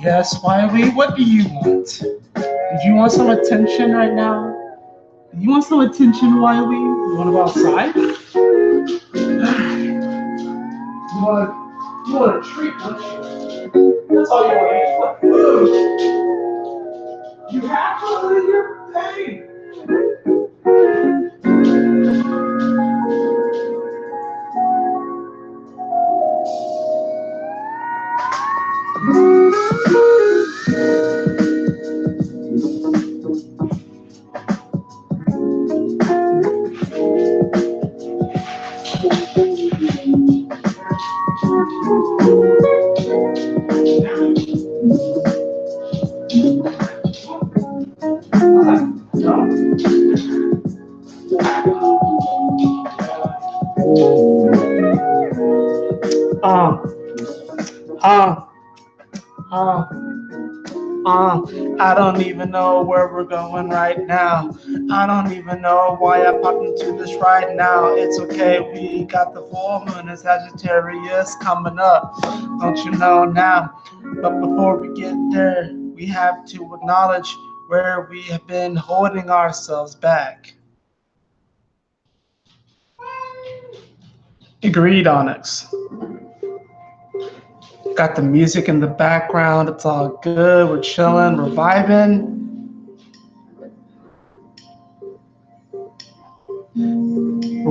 Yes, Wiley, what do you want? Do you want some attention right now? Do you want some attention, Wiley? You want to go outside? You want a treat, don't you? That's all you want to eat. Food. You have food in your pain. I don't even know where we're going right now. I don't even know why I popped into this right now. It's okay, we got the full moon and Sagittarius coming up. Don't you know now? But before we get there, we have to acknowledge where we have been holding ourselves back. Agreed, Onyx. Got the music in the background. It's all good. We're chilling. We're vibing.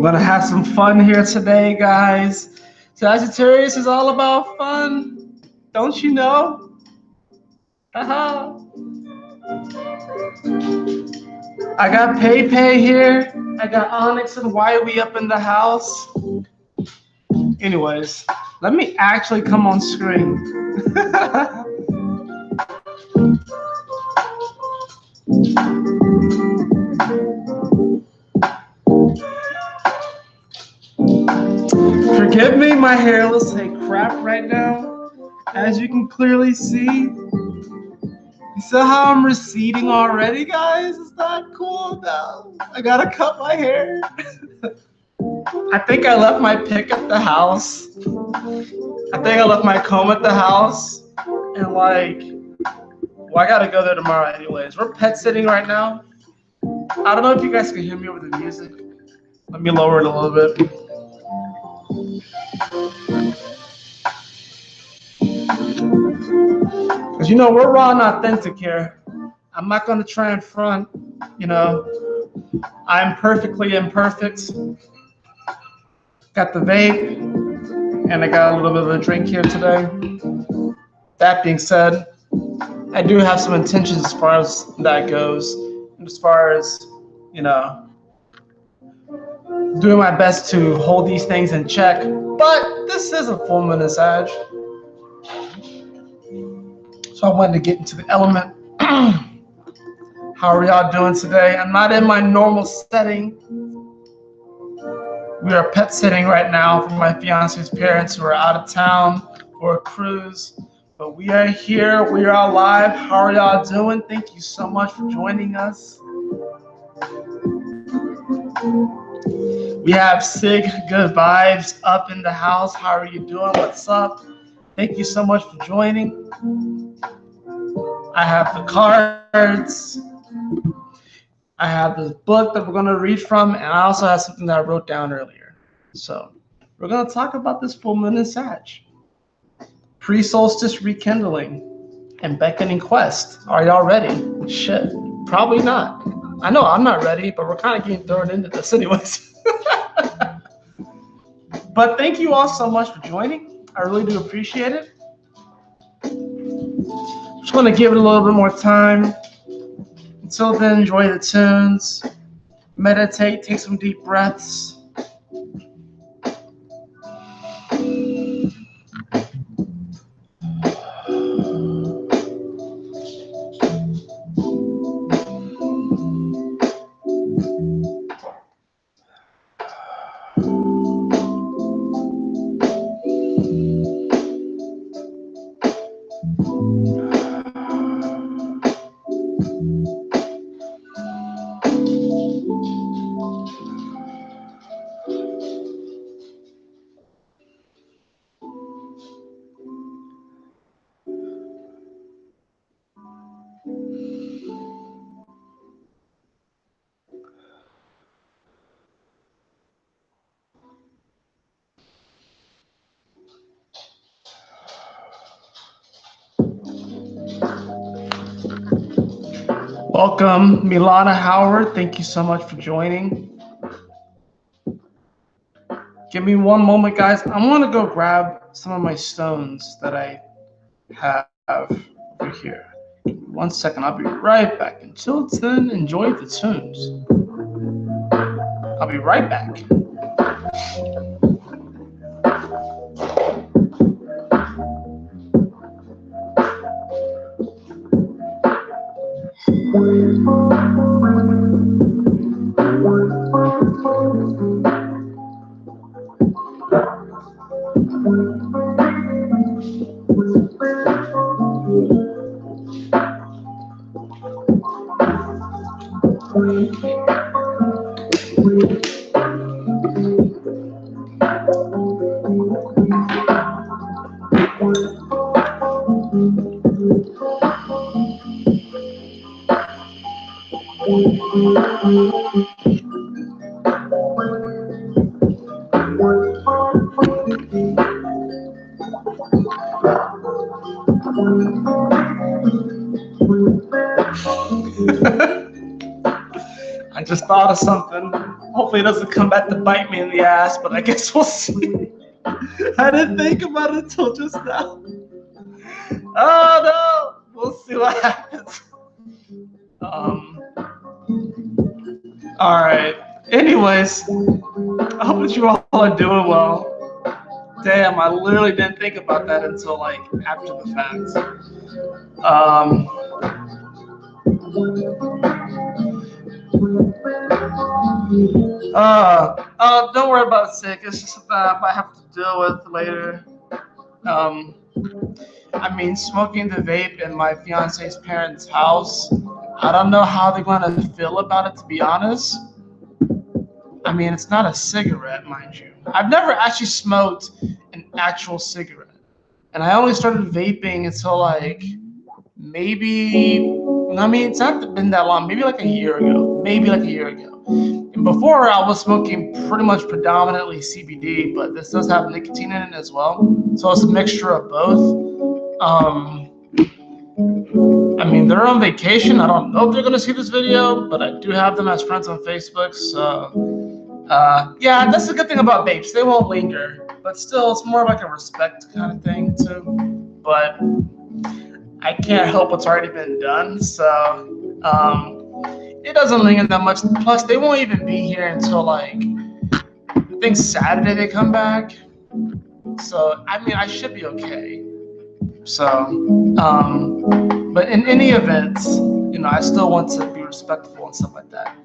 gonna have some fun here today, guys. Sagittarius is all about fun. Don't you know? Haha. I got Pay here. I got Onyx and Wiley up in the house. Anyways, let me actually come on screen. Forgive me, my hair looks like crap right now. As you can clearly see. You see how I'm receding already, guys? Is that cool? No, I gotta cut my hair. I think I left my pick at the house. I think I left my comb at the house. And like, well, I gotta go there tomorrow anyways. We're pet sitting right now. I don't know if you guys can hear me over the music. Let me lower it a little bit. Because, you know, we're raw and authentic here. I'm not going to try and front, you know. I'm perfectly imperfect. Got the vape, and I got a little bit of a drink here today. That being said, I do have some intentions as far as that goes. And as far as, you know, doing my best to hold these things in check. But this is a full moon in Sag. So I wanted to get into the element. How are y'all doing today? I'm not in my normal setting. We are pet sitting right now for my fiance's parents who are out of town for a cruise. But we are here. We are live. How are y'all doing? Thank you so much for joining us. We have Sig Good Vibes up in the house. How are you doing? What's up? Thank you so much for joining. I have the cards. I have this book that we're going to read from, and I also have something that I wrote down earlier. So we're going to talk about this full moon in Sag. Pre-Solstice Rekindling and Beckoning Quest. Are y'all ready? Shit, probably not. I know I'm not ready, but we're kind of getting thrown into this anyways. But thank you all so much for joining. I really do appreciate it. Just want to give it a little bit more time. Until then, enjoy the tunes, meditate, take some deep breaths. Welcome, Milana Howard. Thank you so much for joining. Give me one moment, guys. I'm going to go grab some of my stones that I have over here. 1 second. I'll be right back. Until then, enjoy the tunes. I'll be right back. I just thought of something. Hopefully it doesn't come back to bite me in the ass, but I guess we'll see. I didn't think about it until just now. Oh no! We'll see what happens. Alright. Anyways, I hope that you all are doing well. Damn, I literally didn't think about that until like after the fact. Don't worry about sick. It's just something I might have to deal with later. I mean, smoking the vape in my fiance's parents' house, I don't know how they're going to feel about it, to be honest. I mean, it's not a cigarette, mind you. I've never actually smoked an actual cigarette. And I only started vaping until like maybe, I mean, it's not been that long, maybe like a year ago. And before, I was smoking pretty much predominantly CBD, but this does have nicotine in it as well. So it's a mixture of both. I mean, they're on vacation. I don't know if they're going to see this video, but I do have them as friends on Facebook. So, yeah, that's the good thing about vapes. They won't linger, but still, it's more like a respect kind of thing, too. But I can't help what's already been done. So, it doesn't linger that much. Plus, they won't even be here until, like, I think Saturday they come back. So, I mean, I should be okay. So, but in any event, you know, I still want to be respectful and stuff like that.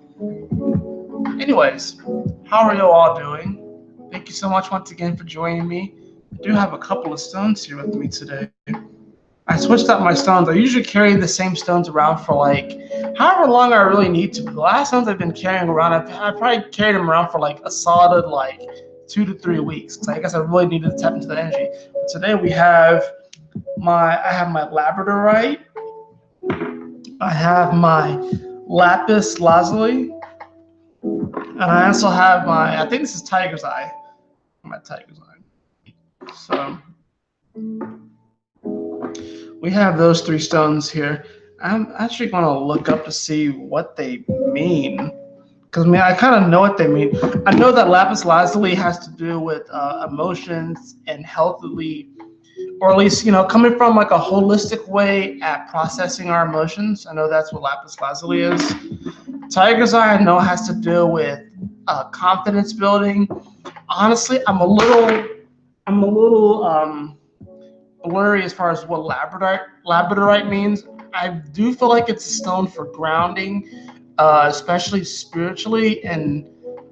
Anyways, how are you all doing? Thank you so much once again for joining me. I do have a couple of stones here with me today. I switched up my stones. I usually carry the same stones around for like however long I really need to. But the last stones I've been carrying around, I've probably carried them around for like a solid like 2 to 3 weeks. So I guess I really needed to tap into the energy. But today I have my labradorite. I have my lapis lazuli, and I also have I think this is tiger's eye. My tiger's eye. So we have those 3 stones here. I'm actually going to look up to see what they mean. Because, I mean, I kind of know what they mean. I know that lapis lazuli has to do with emotions and healthily, or at least, you know, coming from like a holistic way at processing our emotions. I know that's what lapis lazuli is. Tiger's eye, I know, has to do with confidence building. Honestly, I'm a little blurry as far as what labradorite means. I do feel like it's a stone for grounding, especially spiritually, and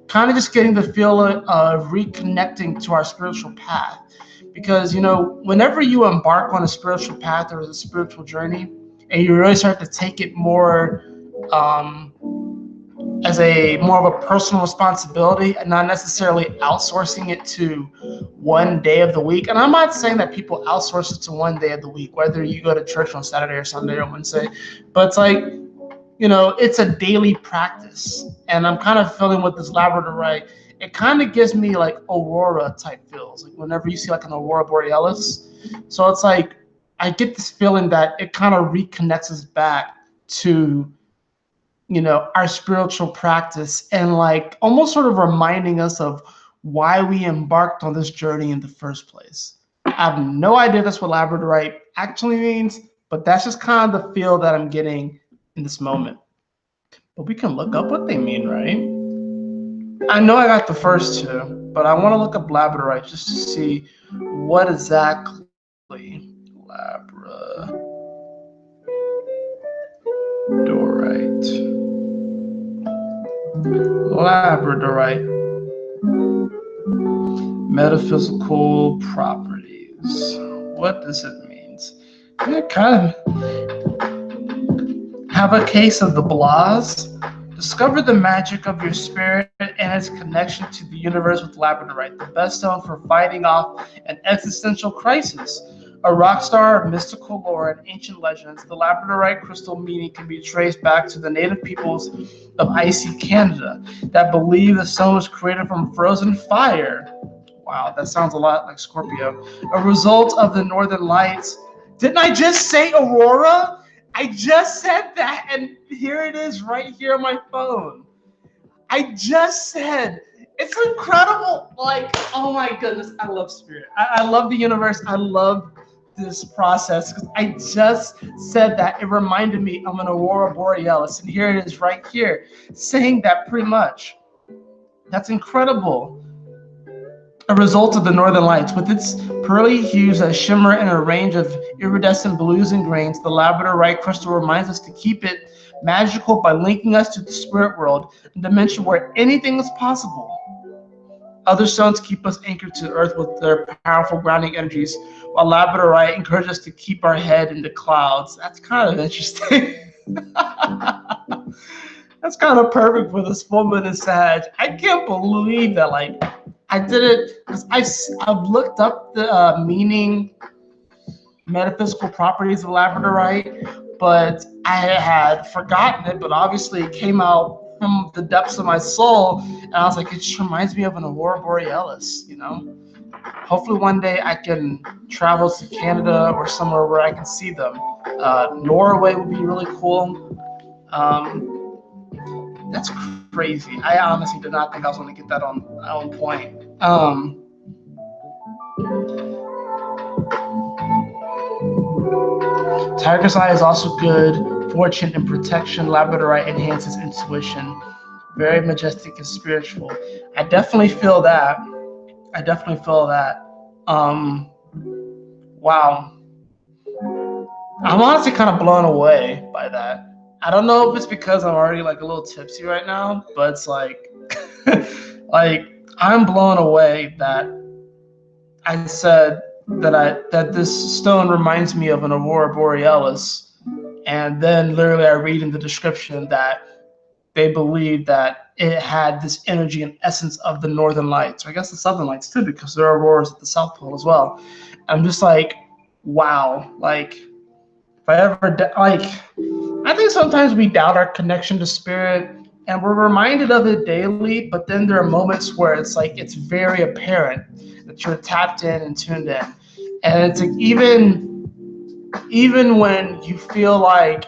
kind of just getting the feel of reconnecting to our spiritual path. Because, you know, whenever you embark on a spiritual path or a spiritual journey, and you really start to take it more as more of a personal responsibility and not necessarily outsourcing it to one day of the week. And I'm not saying that people outsource it to one day of the week, whether you go to church on Saturday or Sunday or Wednesday, but it's like, you know, it's a daily practice. And I'm kind of feeling with this labradorite, it kind of gives me like aurora type feels, like whenever you see like an aurora borealis. So it's like, I get this feeling that it kind of reconnects us back to, you know, our spiritual practice, and like almost sort of reminding us of why we embarked on this journey in the first place. I have no idea that's what labradorite actually means, but that's just kind of the feel that I'm getting in this moment. But we can look up what they mean, right? I know I got the first 2, but I want to look up labradorite just to see what exactly labradorite. Metaphysical properties. What does it mean? I kind of have a case of the blahs. Discover the magic of your spirit and its connection to the universe with labradorite, the best stone for fighting off an existential crisis. A rock star of mystical lore and ancient legends, the labradorite crystal meaning can be traced back to the native peoples of icy Canada that believe the stone was created from frozen fire. Wow, that sounds a lot like Scorpio. A result of the northern lights. Didn't I just say aurora? I just said that, and here it is right here on my phone. I just said, it's incredible. Like, oh my goodness, I love spirit. I love the universe. I love this process because I just said that. It reminded me of an Aurora Borealis, and here it is right here, saying that pretty much. That's incredible. A result of the northern lights. With its pearly hues that shimmer in a range of iridescent blues and greens, the labradorite crystal reminds us to keep it magical by linking us to the spirit world, a dimension where anything is possible. Other stones keep us anchored to the earth with their powerful grounding energies, while labradorite encourages us to keep our head in the clouds. That's kind of interesting. That's kind of perfect for this full moon in Sag. I can't believe that, like, I did it because I've looked up the meaning, metaphysical properties of labradorite, but I had forgotten it. But obviously, it came out from the depths of my soul, and I was like, it just reminds me of an Aurora Borealis, you know. Hopefully, one day I can travel to Canada or somewhere where I can see them. Norway would be really cool. That's crazy. I honestly did not think I was going to get that on point. Tiger's Eye is also good. Fortune and protection. Labradorite enhances intuition. Very majestic and spiritual. I definitely feel that. Wow. I'm honestly kind of blown away by that. I don't know if it's because I'm already like a little tipsy right now, but it's like, like I'm blown away that I said that this stone reminds me of an Aurora Borealis, and then literally I read in the description that they believe that it had this energy and essence of the northern lights, or I guess the southern lights too, because there are auroras at the South Pole as well. I'm just like, wow, like if I ever like, I think sometimes we doubt our connection to spirit, and we're reminded of it daily, but then there are moments where it's like it's very apparent that you're tapped in and tuned in. And it's like even when you feel like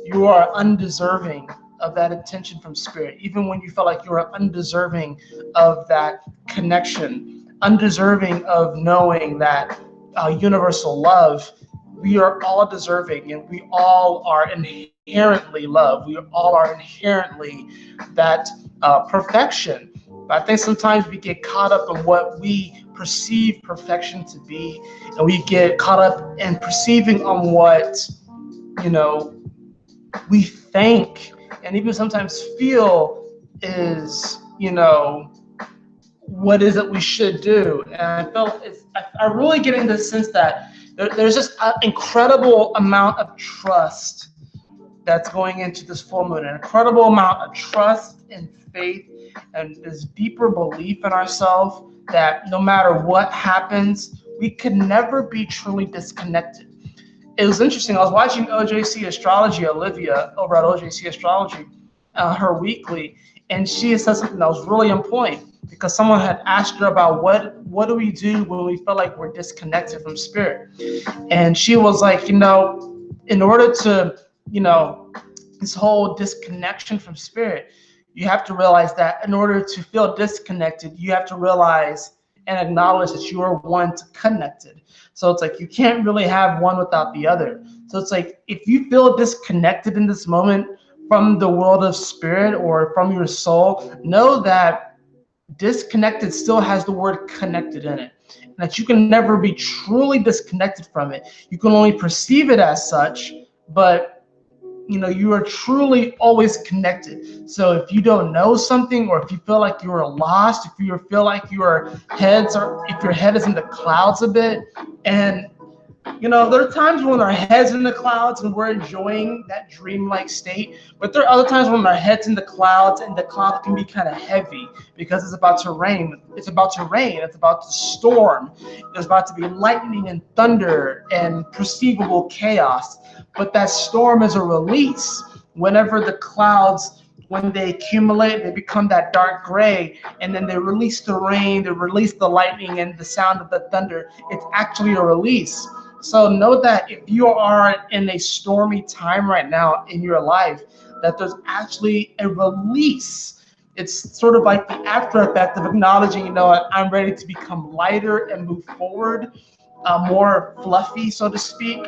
you are undeserving of that attention from spirit, even when you feel like you are undeserving of that connection, undeserving of knowing that universal love, we are all deserving, and we all are inherently love. We all are inherently that perfection. But I think sometimes we get caught up in what we perceive perfection to be, and we get caught up in perceiving on what, you know, we think and even sometimes feel is, you know, what is it we should do. And I felt I really get in the sense that there's just an incredible amount of trust that's going into this full moon, an incredible amount of trust and faith and this deeper belief in ourselves that no matter what happens, we could never be truly disconnected. It was interesting. I was watching OJC Astrology, Olivia over at OJC Astrology, her weekly, and she said something that was really on point because someone had asked her about what do we do when we feel like we're disconnected from spirit, and she was like, you know, in order to, you know, this whole disconnection from spirit, you have to realize that in order to feel disconnected, you have to realize and acknowledge that you are one connected. So it's like you can't really have one without the other. So it's like if you feel disconnected in this moment from the world of spirit or from your soul, know that disconnected still has the word connected in it, and that you can never be truly disconnected from it. You can only perceive it as such, but you know, you are truly always connected. So if you don't know something, or if you feel like you are lost, if you feel like if your head is in the clouds a bit, and you know, there are times when our head's in the clouds and we're enjoying that dreamlike state, but there are other times when our head's in the clouds and the clouds can be kind of heavy because it's about to rain. It's about to storm. There's about to be lightning and thunder and perceivable chaos. But that storm is a release. Whenever the clouds, when they accumulate, they become that dark gray, and then they release the rain, they release the lightning and the sound of the thunder. It's actually a release. So know that if you are in a stormy time right now in your life, that there's actually a release. It's sort of like the after effect of acknowledging, you know what, I'm ready to become lighter and move forward, more fluffy, so to speak.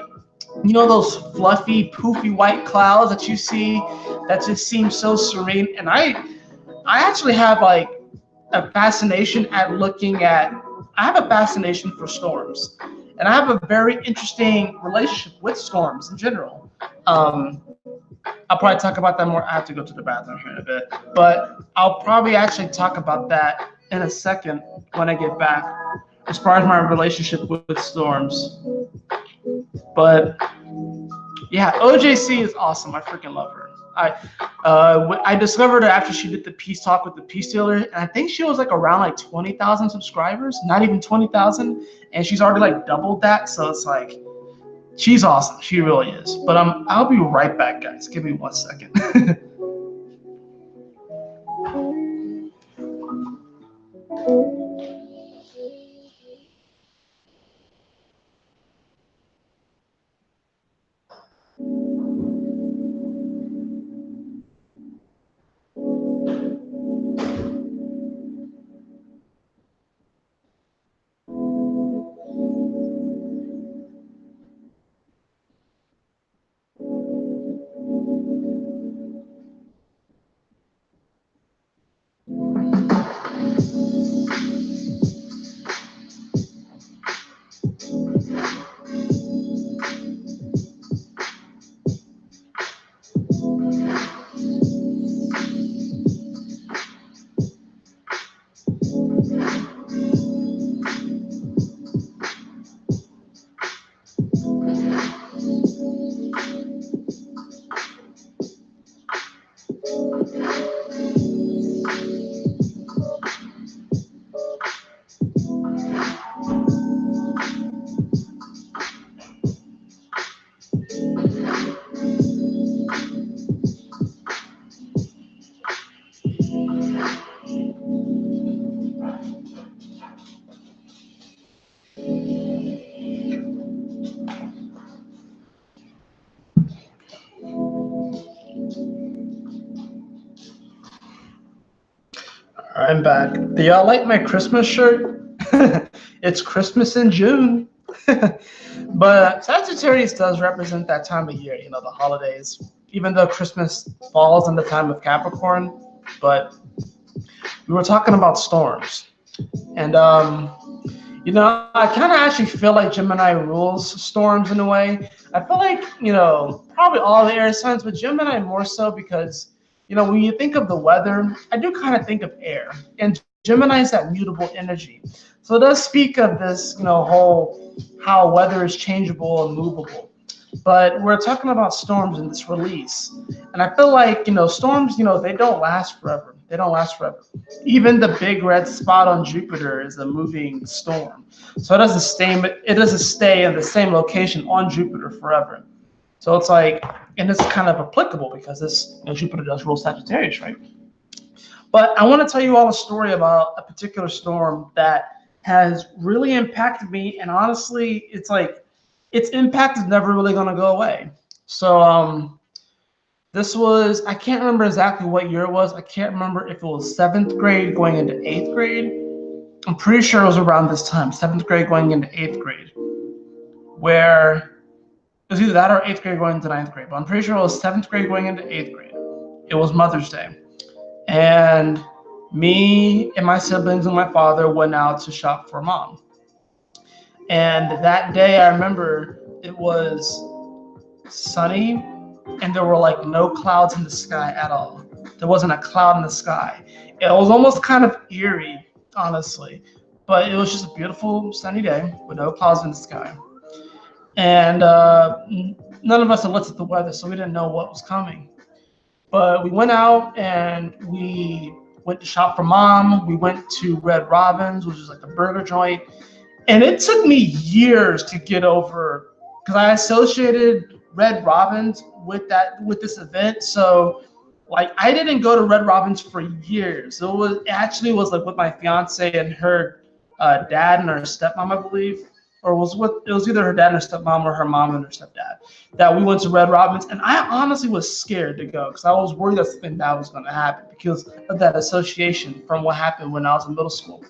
You know those fluffy, poofy white clouds that you see that just seem so serene. And I actually have like a fascination at looking at. I have a fascination for storms, and I have a very interesting relationship with storms in general. I'll probably talk about that more. I have to go to the bathroom here in a bit, but I'll probably actually talk about that in a second when I get back, as far as my relationship with storms. But yeah, OJC is awesome. I freaking love her. I discovered her after she did the peace talk with the peace dealer, and I think she was like around like 20,000 subscribers, not even 20,000, and she's already like doubled that. So it's like she's awesome. She really is. But I'll be right back, guys. Give me 1 second. I'm back. Do y'all like my Christmas shirt? It's Christmas in June. But Sagittarius does represent that time of year, you know, the holidays, even though Christmas falls in the time of Capricorn. But we were talking about storms. And, you know, I kind of actually feel like Gemini rules storms in a way. I feel like, you know, probably all the air signs, but Gemini more so because, you know, when you think of the weather, I do kind of think of air. And Gemini is that mutable energy. So it does speak of this, you know, whole how weather is changeable and movable. But we're talking about storms in this release. And I feel like, you know, storms, you know, they don't last forever. They don't last forever. Even the big red spot on Jupiter is a moving storm. So it doesn't stay in the same location on Jupiter forever. So it's like, and it's kind of applicable because this, you know, Jupiter does rule Sagittarius, right? But I want to tell you all a story about a particular storm that has really impacted me. And honestly, it's like, its impact is never really going to go away. So this was, I can't remember exactly what year it was. I can't remember if it was 7th grade going into 8th grade. I'm pretty sure it was around this time, 7th grade going into 8th grade, where it was either that or 8th grade going into 9th grade. But I'm pretty sure it was 7th grade going into 8th grade. It was Mother's Day. And me and my siblings and my father went out to shop for Mom. And that day, I remember it was sunny and there were like no clouds in the sky at all. There wasn't a cloud in the sky. It was almost kind of eerie, honestly, but it was just a beautiful sunny day with no clouds in the sky. And none of us had looked at the weather, so we didn't know what was coming. But we went out and we went to shop for Mom. We went to Red Robin's, which is like a burger joint. And it took me years to get over, because I associated Red Robin's with this event. So like I didn't go to Red Robin's for years. It actually was like with my fiance and her dad and her stepmom, I believe. or it was either her dad and her stepmom or her mom and her stepdad, that we went to Red Robin's. And I honestly was scared to go because I was worried that something bad was going to happen because of that association from what happened when I was in middle school.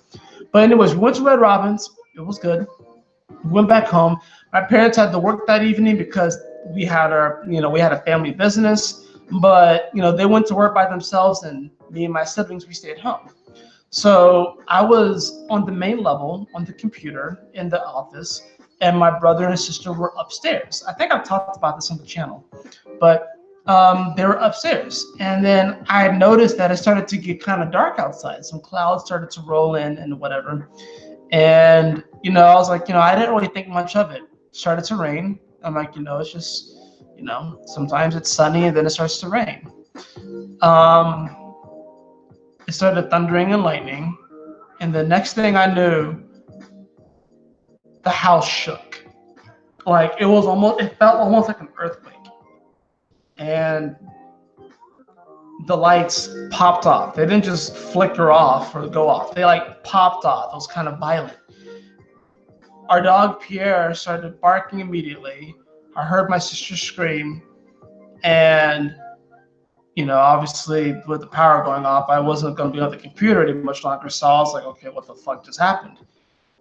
But anyways, we went to Red Robin's. It was good. We went back home. My parents had to work that evening because we had a family business, but they went to work by themselves, and me and my siblings, we stayed home. So I was on the main level on the computer in the office, and my brother and sister were upstairs. I think I've talked about this on the channel, but they were upstairs. And then I noticed that it started to get kind of dark outside. Some clouds started to roll in and whatever. And, I was like, I didn't really think much of it. It started to rain. I'm like, it's just, sometimes it's sunny and then it starts to rain. It started thundering and lightning. And the next thing I knew, the house shook. Like it felt almost like an earthquake. And the lights popped off. They didn't just flicker off or go off. They like popped off. It was kind of violent. Our dog Pierre started barking immediately. I heard my sister scream, and obviously with the power going off, I wasn't going to be on the computer any much longer. So I was like, okay, what the fuck just happened?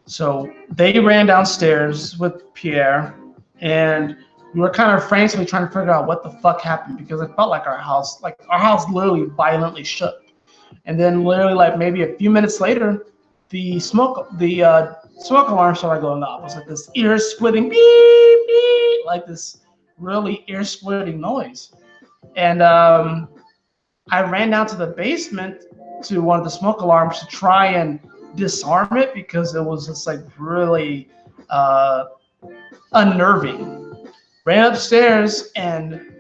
So they ran downstairs with Pierre, and we were kind of frantically trying to figure out what the fuck happened because it felt like our house literally violently shook. And then literally like maybe a few minutes later, the smoke alarm started going off. It was like this ear-splitting beep, beep, like this really ear-splitting noise. And I ran down to the basement to one of the smoke alarms to try and disarm it because it was just like really unnerving. Ran upstairs and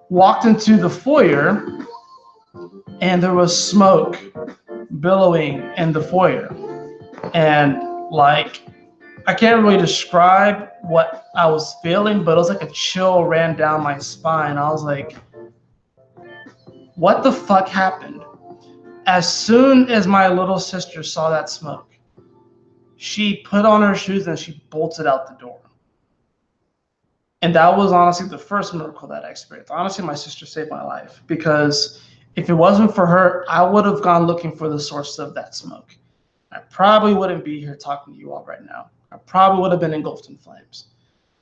walked into the foyer, and there was smoke billowing in the foyer. And like, I can't really describe what I was feeling, but it was like a chill ran down my spine. I was like, what the fuck happened? As soon as my little sister saw that smoke, she put on her shoes and she bolted out the door. And that was honestly the first miracle that I experienced. Honestly, my sister saved my life because if it wasn't for her, I would have gone looking for the source of that smoke. I probably wouldn't be here talking to you all right now. I probably would have been engulfed in flames.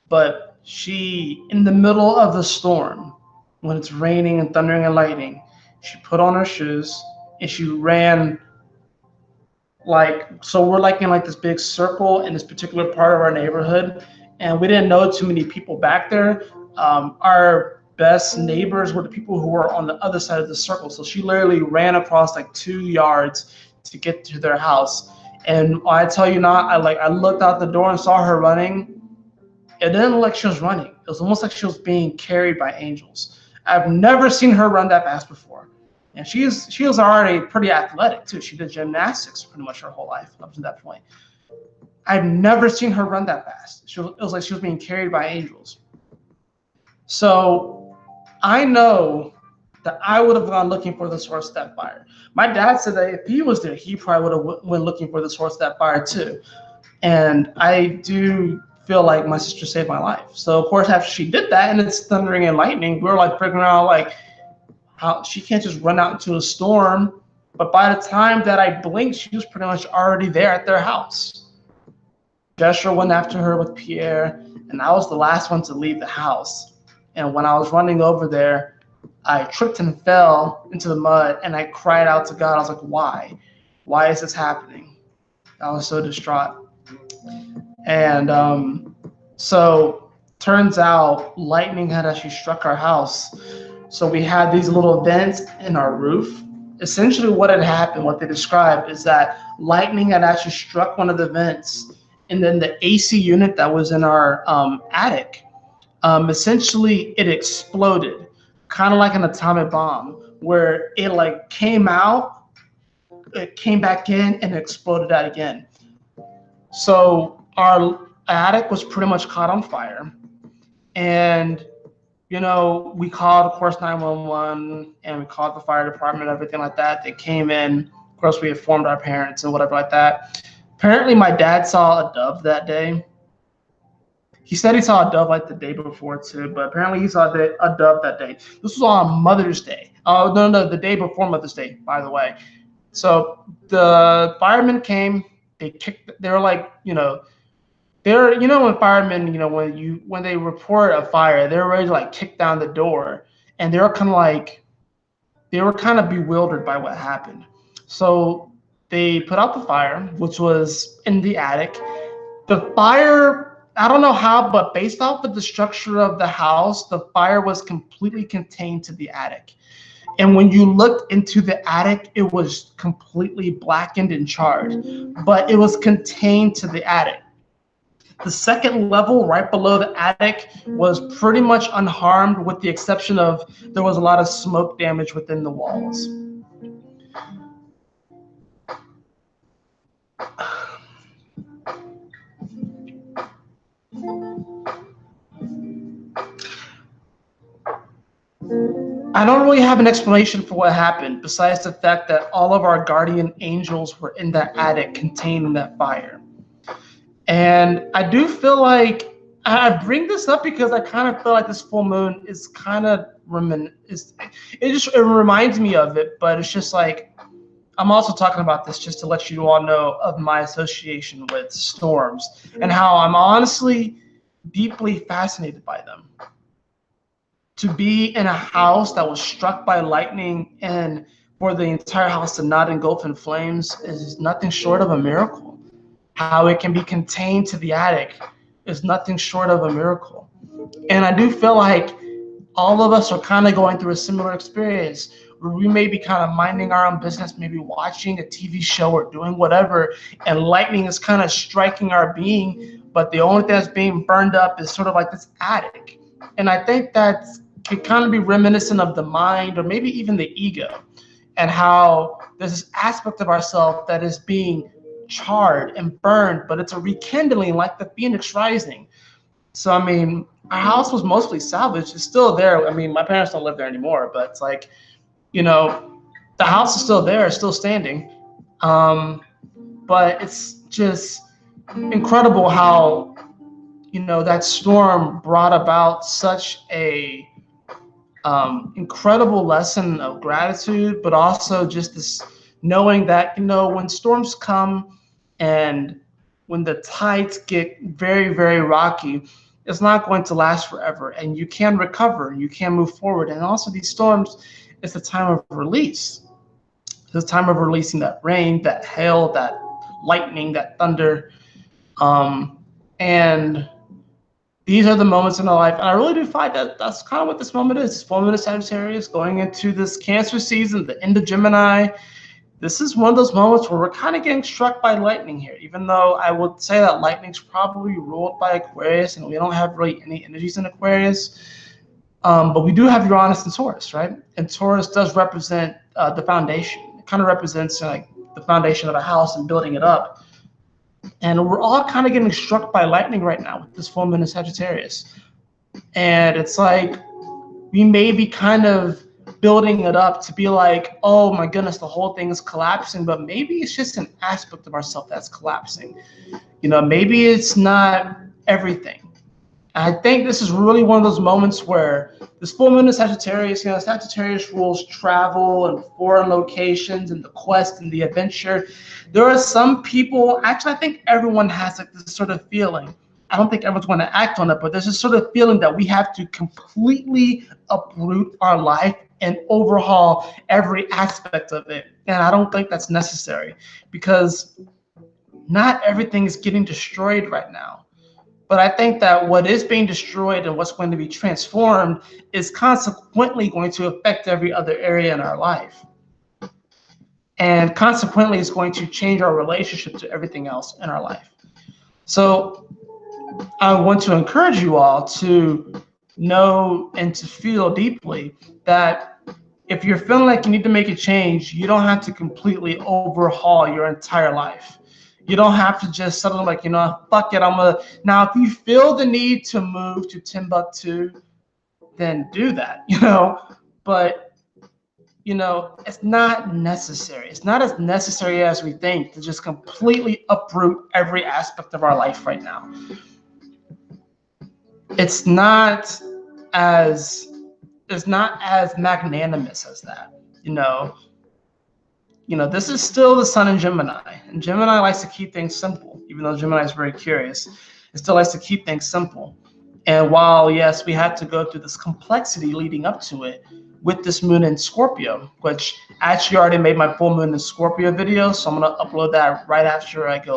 But she, in the middle of the storm, when it's raining and thundering and lightning, she put on her shoes and she ran so we're like in like this big circle in this particular part of our neighborhood. And we didn't know too many people back there. Our best neighbors were the people who were on the other side of the circle. So she literally ran across like 2 yards to get to their house. And I tell you not, I looked out the door and saw her running. It didn't look like she was running. It was almost like she was being carried by angels. I've never seen her run that fast before. And she was already pretty athletic too. She did gymnastics pretty much her whole life up to that point. I've never seen her run that fast. It was like she was being carried by angels. So I know that I would have gone looking for the source of that fire. My dad said that if he was there, he probably would have went looking for the source of that fire too. And I do feel like my sister saved my life. So of course, after she did that and it's thundering and lightning, we were like figuring out like how she can't just run out into a storm. But by the time that I blinked, she was pretty much already there at their house. Joshua went after her with Pierre, and I was the last one to leave the house. And when I was running over there, I tripped and fell into the mud, and I cried out to God. I was like, why? Why is this happening? I was so distraught. And so turns out lightning had actually struck our house. So we had these little vents in our roof. Essentially what had happened, what they described, is that lightning had actually struck one of the vents, and then the AC unit that was in our attic, essentially it exploded, kind of like an atomic bomb, where it like came out, it came back in, and exploded out again. So our attic was pretty much caught on fire. And we called, of course, 911, and we called the fire department, everything like that. They came in. Of course, we informed our parents and whatever like that. Apparently, my dad saw a dove that day. He said he saw a dove like the day before too, but apparently he saw a dove that day. This was on Mother's Day. Oh, no, the day before Mother's Day, by the way. So the firemen came. They kicked. They were like, they're when firemen, when they report a fire, they're ready to like kick down the door, and they were kind of bewildered by what happened. So they put out the fire, which was in the attic. The fire, I don't know how, but based off of the structure of the house, the fire was completely contained to the attic. And when you looked into the attic, it was completely blackened and charred, but it was contained to the attic. The second level, right below the attic, was pretty much unharmed, with the exception of there was a lot of smoke damage within the walls. I don't really have an explanation for what happened, besides the fact that all of our guardian angels were in that attic contained in that fire. And I do feel like I bring this up because I kind of feel like this full moon is kind of it reminds me of it, but it's just like I'm also talking about this just to let you all know of my association with storms and how I'm honestly deeply fascinated by them. To be in a house that was struck by lightning and for the entire house to not engulf in flames is nothing short of a miracle. How it can be contained to the attic is nothing short of a miracle. And I do feel like all of us are kind of going through a similar experience where we may be kind of minding our own business, maybe watching a TV show or doing whatever, and lightning is kind of striking our being, but the only thing that's being burned up is sort of like this attic. And I think that can kind of be reminiscent of the mind or maybe even the ego, and how there's this aspect of ourselves that is being charred and burned, but it's a rekindling like the Phoenix rising. So, I mean, our house was mostly salvaged. It's still there. I mean, my parents don't live there anymore, but it's like, the house is still there, it's still standing. But it's just incredible how, that storm brought about such a incredible lesson of gratitude, but also just this knowing that, when storms come and when the tides get very, very rocky, it's not going to last forever, and you can recover, you can move forward. And also these storms, it's a time of release. It's a time of releasing that rain, that hail, that lightning, that thunder. And these are the moments in our life. And I really do find that that's kind of what this moment is. This moment of Sagittarius going into this Cancer season, the end of Gemini. This is one of those moments where we're kind of getting struck by lightning here, even though I would say that lightning's probably ruled by Aquarius and we don't have really any energies in Aquarius. But we do have Uranus and Taurus, right? And Taurus does represent the foundation. It kind of represents like the foundation of a house and building it up. And we're all kind of getting struck by lightning right now with this full moon in Sagittarius. And it's like we may be kind of building it up to be like, oh my goodness, the whole thing is collapsing, but maybe it's just an aspect of ourselves that's collapsing. Maybe it's not everything. And I think this is really one of those moments where this full moon in Sagittarius, Sagittarius rules travel and foreign locations and the quest and the adventure. There are some people, actually, I think everyone has like this sort of feeling. I don't think everyone's going to act on it, but there's this sort of feeling that we have to completely uproot our life and overhaul every aspect of it. And I don't think that's necessary, because not everything is getting destroyed right now. But I think that what is being destroyed and what's going to be transformed is consequently going to affect every other area in our life. And consequently, it's going to change our relationship to everything else in our life. So I want to encourage you all to know and to feel deeply that if you're feeling like you need to make a change, you don't have to completely overhaul your entire life. You don't have to just suddenly like, fuck it, now if you feel the need to move to Timbuktu, then do that, but you know, it's not necessary. It's not as necessary as we think to just completely uproot every aspect of our life right now. It's not as magnanimous as that, you know. This is still the sun in Gemini, and Gemini likes to keep things simple. Even though Gemini is very curious, it still likes to keep things simple. And while, yes, we had to go through this complexity leading up to it with this moon in Scorpio, which I actually already made my full moon in Scorpio video, so I'm gonna upload that right after right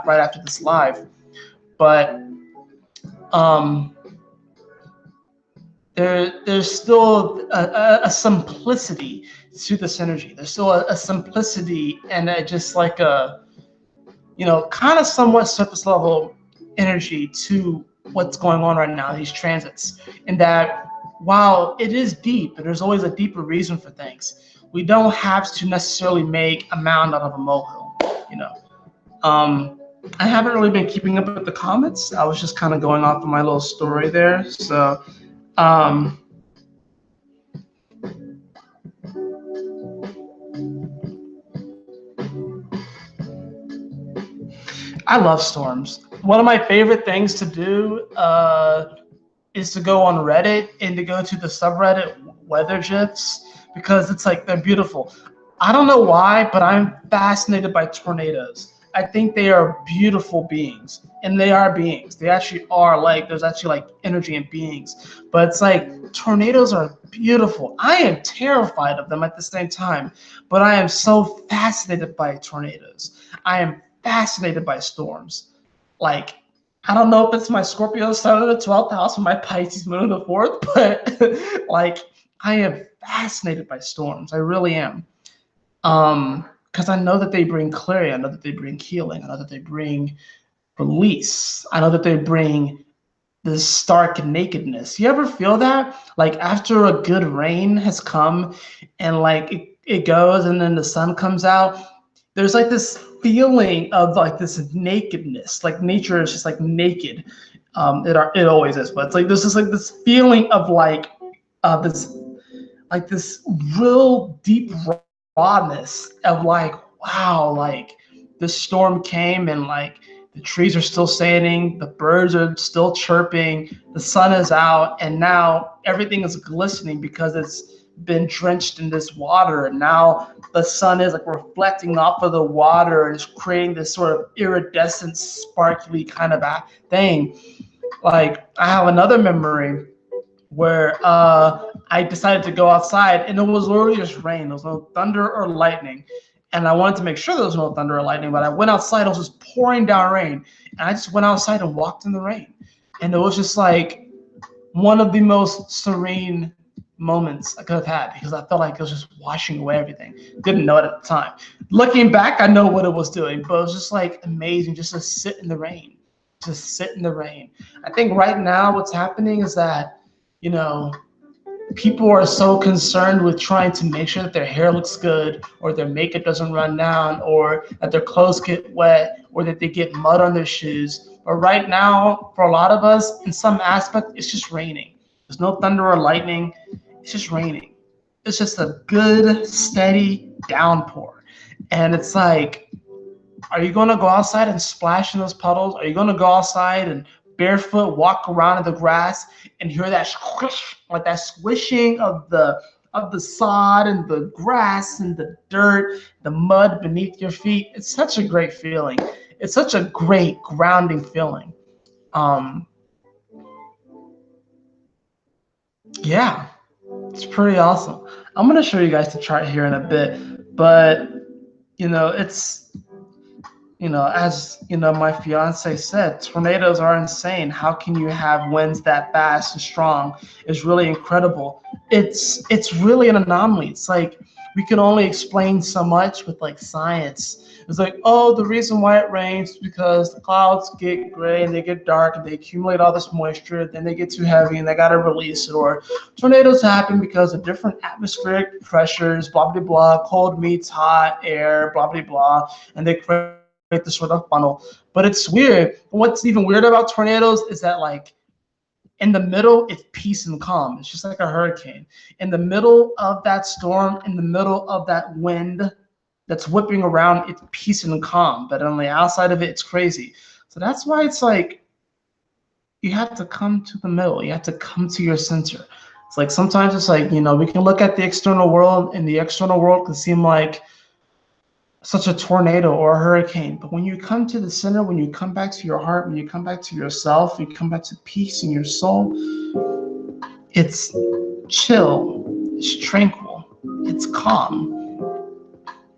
after this live. But there's still a simplicity to this energy. There's still a simplicity and just like a, kind of somewhat surface level energy to what's going on right now, these transits. And that while it is deep, and there's always a deeper reason for things, we don't have to necessarily make a mound out of a molehill, I haven't really been keeping up with the comments. I was just kind of going off of my little story there. So I love storms. One of my favorite things to do is to go on Reddit and to go to the subreddit weather gifs, because it's like they're beautiful. I don't know why, but I'm fascinated by tornadoes. I think they are beautiful beings, and they are beings. They actually are, like, there's actually like energy in beings, but it's like tornadoes are beautiful. I am terrified of them at the same time, but I am so fascinated by tornadoes. I am fascinated by storms. Like, I don't know if it's my Scorpio sun in the 12th house or my Pisces moon in the 4th, but like, I am fascinated by storms. I really am. Because I know that they bring clarity. I know that they bring healing. I know that they bring release. I know that they bring this stark nakedness. You ever feel that? Like, after a good rain has come and like it goes and then the sun comes out, there's like this feeling of like this nakedness. Like, nature is just like naked. It always is, but it's like there's just like this feeling of like this real deep rawness of like, wow, like the storm came and like the trees are still standing, the birds are still chirping, the sun is out, and now everything is glistening because it's been drenched in this water, and now the sun is like reflecting off of the water and it's creating this sort of iridescent, sparkly kind of a thing. Like, I have another memory where I decided to go outside, and it was literally just rain. There was no thunder or lightning, and I wanted to make sure there was no thunder or lightning, but I went outside. It was just pouring down rain, and I just went outside and walked in the rain, and it was just like one of the most serene moments I could have had, because I felt like it was just washing away everything. Didn't know it at the time. Looking back, I know what it was doing, but it was just like amazing just to sit in the rain, just sit in the rain. I think right now what's happening is that, people are so concerned with trying to make sure that their hair looks good, or their makeup doesn't run down, or that their clothes get wet, or that they get mud on their shoes. But right now, for a lot of us, in some aspect, it's just raining. There's no thunder or lightning. It's just raining. It's just a good, steady downpour. And it's like, are you going to go outside and splash in those puddles? Are you going to go outside and barefoot walk around in the grass and hear that squish, like that squishing of the sod and the grass and the dirt, the mud beneath your feet? It's such a great feeling. It's such a great grounding feeling. Yeah, it's pretty awesome. I'm going to show you guys the chart here in a bit, but it's, as my fiance said, tornadoes are insane. How can you have winds that fast and strong? It's really incredible. It's really an anomaly. It's like we can only explain so much with like science. It's like, oh, the reason why it rains is because the clouds get gray and they get dark and they accumulate all this moisture, then they get too heavy and they got to release it. Or tornadoes happen because of different atmospheric pressures, blah, blah, blah, cold meets hot air, blah, blah, blah, and they create this sort of funnel. But it's weird. What's even weird about tornadoes is that, like, In the middle, it's peace and calm. It's just like a hurricane. In the middle of that storm, in the middle of that wind that's whipping around, it's peace and calm. But on the outside of it, it's crazy. So that's why it's like you have to come to the middle. You have to come to your center. It's like sometimes it's like, you know, we can look at the external world, and the external world can seem like such a tornado or a hurricane. But when you come to the center, when you come back to your heart, when you come back to yourself, you come back to peace in your soul, it's chill, it's tranquil, it's calm.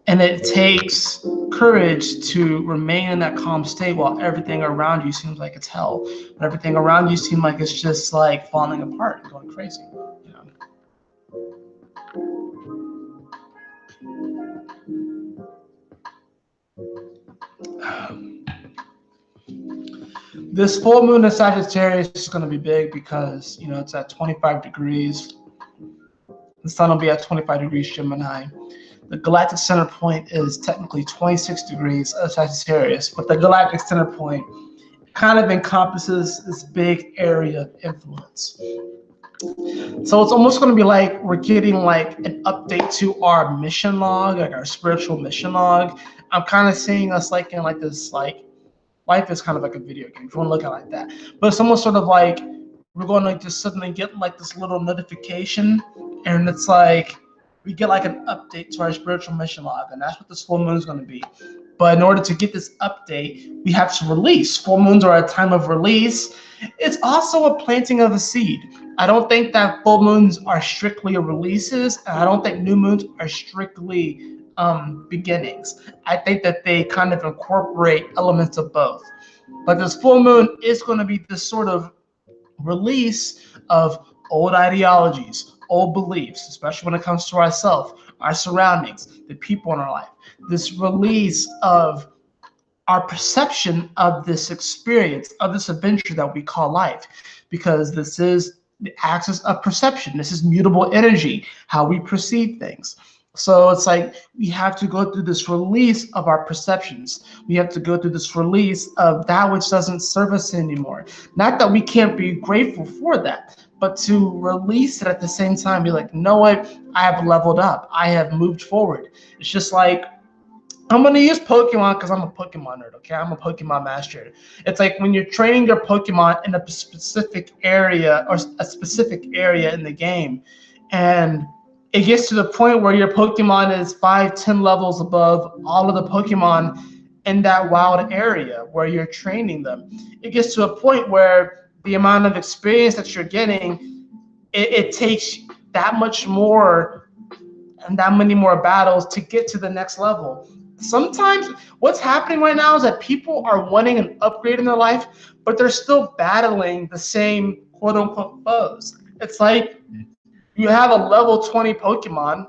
And it takes courage to remain in that calm state while everything around you seems like it's hell. When everything around you seems like it's just like falling apart and going crazy. You know? This full moon in Sagittarius is going to be big because, you know, it's at 25 degrees. The sun will be at 25 degrees Gemini. The galactic center point is technically 26 degrees of Sagittarius, but the galactic center point kind of encompasses this big area of influence. So it's almost going to be like we're getting like an update to our mission log, like our spiritual mission log. I'm kind of seeing us like in like this, like life is kind of like a video game, if you want to look at it like that. But it's almost sort of like we're going to just suddenly get like this little notification, and it's like we get like an update to our spiritual mission log, and that's what this full moon is going to be. But in order to get this update, we have to release. Full moons are a time of release. It's also a planting of a seed. I don't think that full moons are strictly releases, and I don't think new moons are strictly beginnings. I think that they kind of incorporate elements of both. But this full moon is going to be this sort of release of old ideologies, old beliefs, especially when it comes to ourselves, our surroundings, the people in our life. This release of our perception of this experience, of this adventure that we call life, because this is the axis of perception. This is mutable energy, how we perceive things. So it's like we have to go through this release of our perceptions. We have to go through this release of that which doesn't serve us anymore. Not that we can't be grateful for that, but to release it at the same time, be like, you know what? I have leveled up. I have moved forward. It's just like, I'm going to use Pokemon because I'm a Pokemon nerd, okay? I'm a Pokemon master. It's like when you're training your Pokemon in a specific area or a specific area in the game, and it gets to the point where your Pokemon is 5-10 levels above all of the Pokemon in that wild area where you're training them. It gets to a point where the amount of experience that you're getting, it takes that much more and that many more battles to get to the next level. Sometimes what's happening right now is that people are wanting an upgrade in their life, but they're still battling the same quote unquote foes. It's like you have a level 20 Pokemon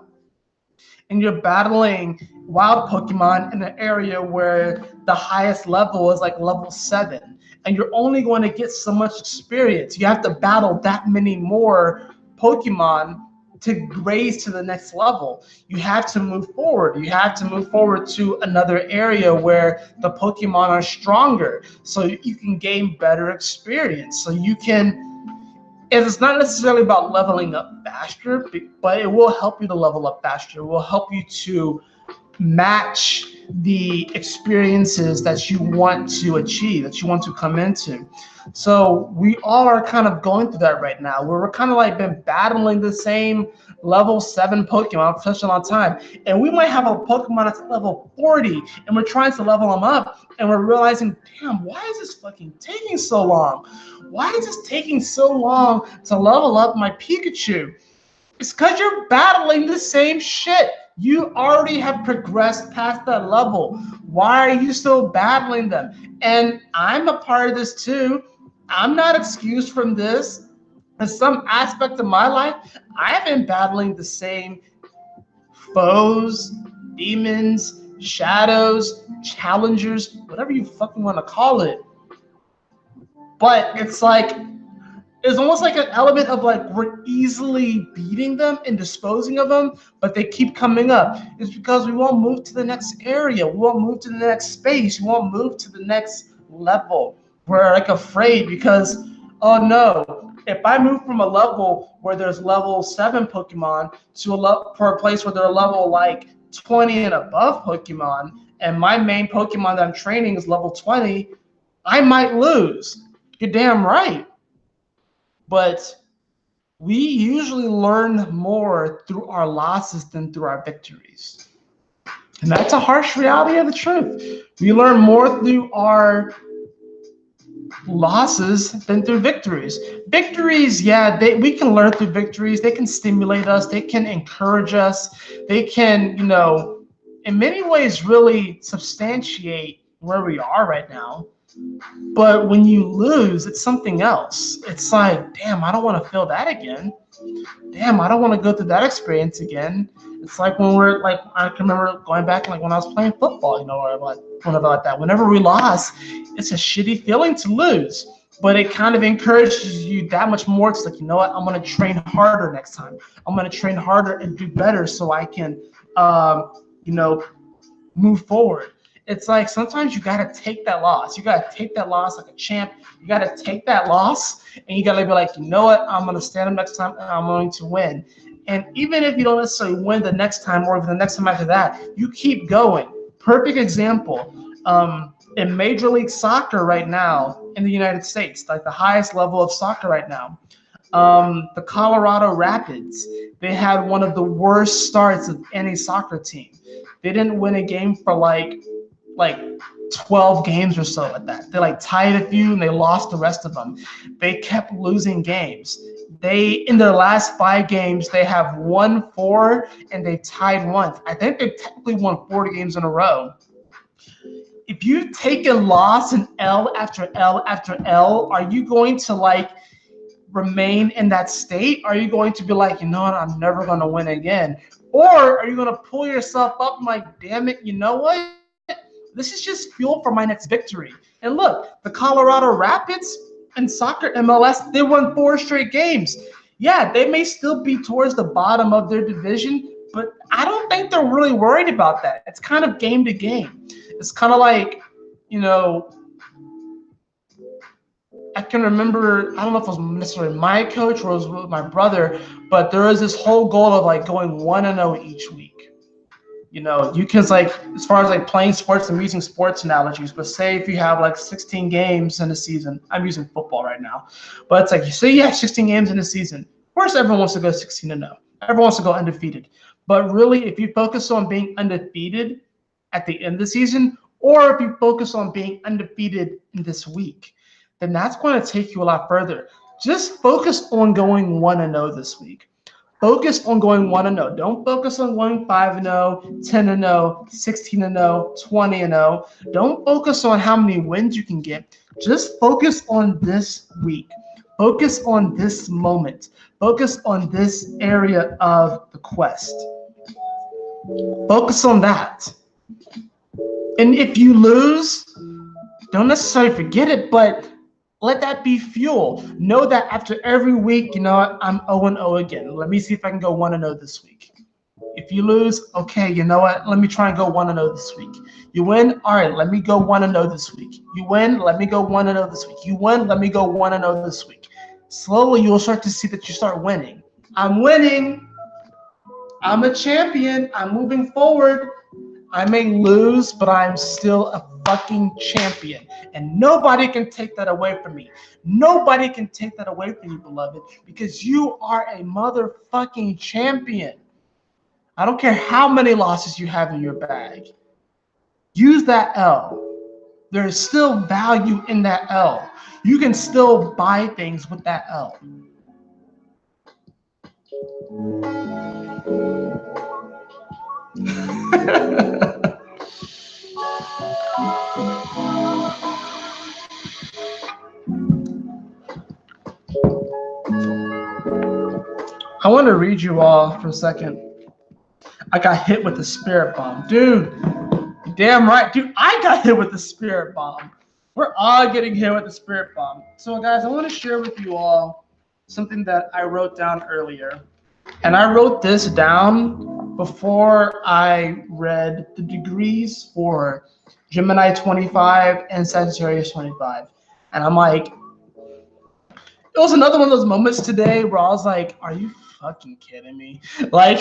and you're battling wild Pokemon in an area where the highest level is like level 7, and you're only going to get so much experience. You have to battle that many more Pokemon to raise to the next level. You have to move forward. You have to move forward to another area where the Pokemon are stronger, so you can gain better experience. So you can, it's not necessarily about leveling up faster, but it will help you to level up faster. It will help you to match the experiences that you want to achieve, that you want to come into. So we all are kind of going through that right now, where we're kind of like been battling the same level 7 Pokemon for such a long time. And we might have a Pokemon that's level 40 and we're trying to level them up, and we're realizing, damn, why is this fucking taking so long? Why is this taking so long to level up my Pikachu? It's because you're battling the same shit. You already have progressed past that level. Why are you still battling them? And I'm a part of this too. I'm not excused from this. In some aspect of my life, I've been battling the same foes, demons, shadows, challengers, whatever you fucking want to call it. But it's like, it's almost like an element of like we're easily beating them and disposing of them, but they keep coming up. It's because we won't move to the next area. We won't move to the next space. We won't move to the next level. We're like afraid because, oh no, If I move from a level where there's level 7 Pokemon to a place where they're level like 20 and above Pokemon, and my main Pokemon that I'm training is level 20, I might lose. You're damn right. But we usually learn more through our losses than through our victories. And that's a harsh reality of the truth. We learn more through our losses than through victories. Victories, yeah, we can learn through victories. They can stimulate us. They can encourage us. They can, in many ways really substantiate where we are right now. But when you lose, it's something else. It's like, damn, I don't want to feel that again. Damn, I don't want to go through that experience again. It's like when we're like, I can remember going back like when I was playing football, or like whenever like that. Whenever we lost, it's a shitty feeling to lose, but it kind of encourages you that much more. It's like, you know what? I'm going to train harder next time. I'm going to train harder and do better so I can, move forward. It's like sometimes you got to take that loss. You got to take that loss like a champ. You got to take that loss and you got to be like, you know what? I'm going to stand up next time and I'm going to win. And even if you don't necessarily win the next time or even the next time after that, you keep going. Perfect example. In Major League Soccer right now in the United States, like the highest level of soccer right now, the Colorado Rapids, they had one of the worst starts of any soccer team. They didn't win a game for like 12 games or so like that. They like tied a few and they lost the rest of them. They kept losing games. In their last 5 games, they have won 4 and they tied once. I think they've technically won 40 games in a row. If you take a loss in L after L after L, are you going to like remain in that state? Are you going to be like, you know what, I'm never going to win again? Or are you going to pull yourself up and like, damn it, you know what? This is just fuel for my next victory. And look, the Colorado Rapids in soccer MLS, they won 4 straight games. Yeah, they may still be towards the bottom of their division, but I don't think they're really worried about that. It's kind of game to game. It's kind of like, I can remember, I don't know if it was necessarily my coach or it was with my brother, but there was this whole goal of like going 1-0 each week. You can like, as far as like playing sports, I'm using sports analogies, but say if you have like 16 games in a season, I'm using football right now, but it's like, you say you have 16 games in a season. Of course, everyone wants to go 16-0. Everyone wants to go undefeated. But really, if you focus on being undefeated at the end of the season, or if you focus on being undefeated in this week, then that's going to take you a lot further. Just focus on going 1-0 this week. Focus on going 1-0. Don't focus on going 5-0, 10-0, 16-0, 20-0. Don't focus on how many wins you can get. Just focus on this week. Focus on this moment. Focus on this area of the quest. Focus on that. And if you lose, don't necessarily forget it, but let that be fuel. Know that after every week, I'm 0-0 again. Let me see if I can go 1-0 this week. If you lose, okay, you know what? Let me try and go 1-0 this week. You win? All right, let me go 1-0 this week. You win? Let me go 1-0 this week. You win? Let me go 1-0 this week. Slowly, you'll start to see that you start winning. I'm winning. I'm a champion. I'm moving forward. I may lose, but I'm still a fucking champion. And nobody can take that away from me. Nobody can take that away from you, beloved, because you are a motherfucking champion. I don't care how many losses you have in your bag. Use that L. There is still value in that L. You can still buy things with that L. I want to read you all for a second. I got hit with the spirit bomb. Dude, damn right. Dude, I got hit with the spirit bomb. We're all getting hit with the spirit bomb. So, guys, I want to share with you all something that I wrote down earlier. And I wrote this down before I read the degrees for Gemini 25 and Sagittarius 25. And I'm like, it was another one of those moments today where I was like, are you fucking kidding me? Like,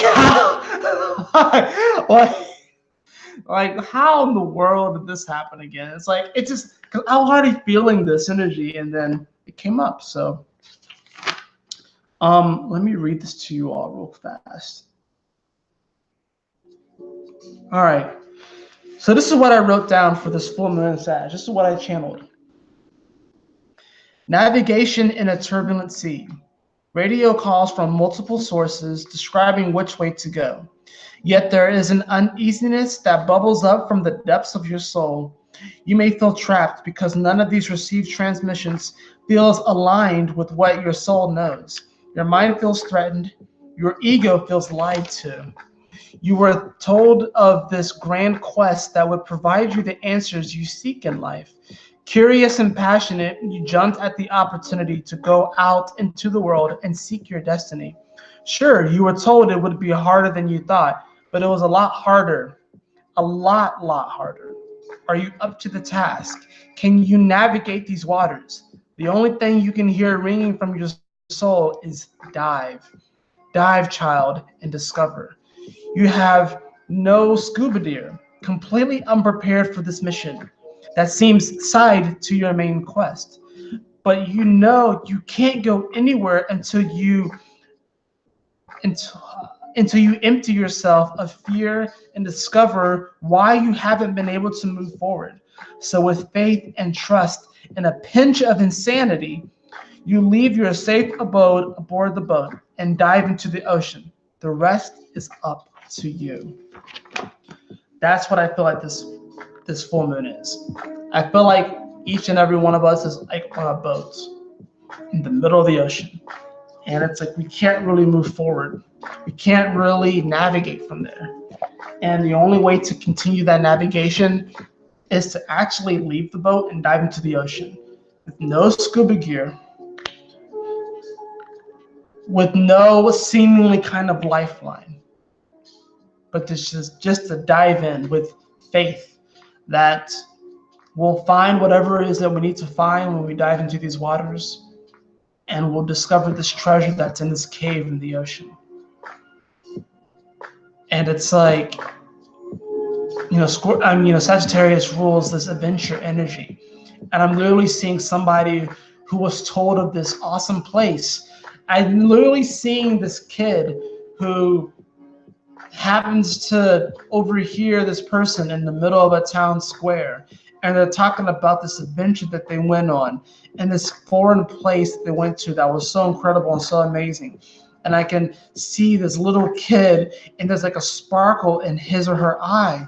like how in the world did this happen again? It's like, it just, because I was already feeling this energy and then it came up. So let me read this to you all real fast. All right. So this is what I wrote down for this full moon Sag. This is what I channeled. Navigation in a turbulent sea. Radio calls from multiple sources describing which way to go. Yet there is an uneasiness that bubbles up from the depths of your soul. You may feel trapped because none of these received transmissions feels aligned with what your soul knows. Your mind feels threatened. Your ego feels lied to. You were told of this grand quest that would provide you the answers you seek in life. Curious and passionate, you jumped at the opportunity to go out into the world and seek your destiny. Sure, you were told it would be harder than you thought, but it was a lot harder. A lot harder. Are you up to the task? Can you navigate these waters? The only thing you can hear ringing from your soul is dive. Dive, child, and discover. You have no scuba gear, completely unprepared for this mission that seems side to your main quest. But you know you can't go anywhere until you empty yourself of fear and discover why you haven't been able to move forward. So with faith and trust and a pinch of insanity, you leave your safe abode aboard the boat and dive into the ocean. The rest is up to you. That's what I feel like this full moon is. I feel like each and every one of us is like on a boat in the middle of the ocean. And it's like we can't really move forward. We can't really navigate from there. And the only way to continue that navigation is to actually leave the boat and dive into the ocean with no scuba gear, with no seemingly kind of lifeline, but just to dive in with faith that we'll find whatever it is that we need to find when we dive into these waters, and we'll discover this treasure that's in this cave in the ocean. And it's like, Sagittarius rules this adventure energy. And I'm literally seeing somebody who was told of this awesome place. I'm literally seeing this kid who happens to overhear this person in the middle of a town square. And they're talking about this adventure that they went on and this foreign place that they went to that was so incredible and so amazing. And I can see this little kid, and there's like a sparkle in his or her eye.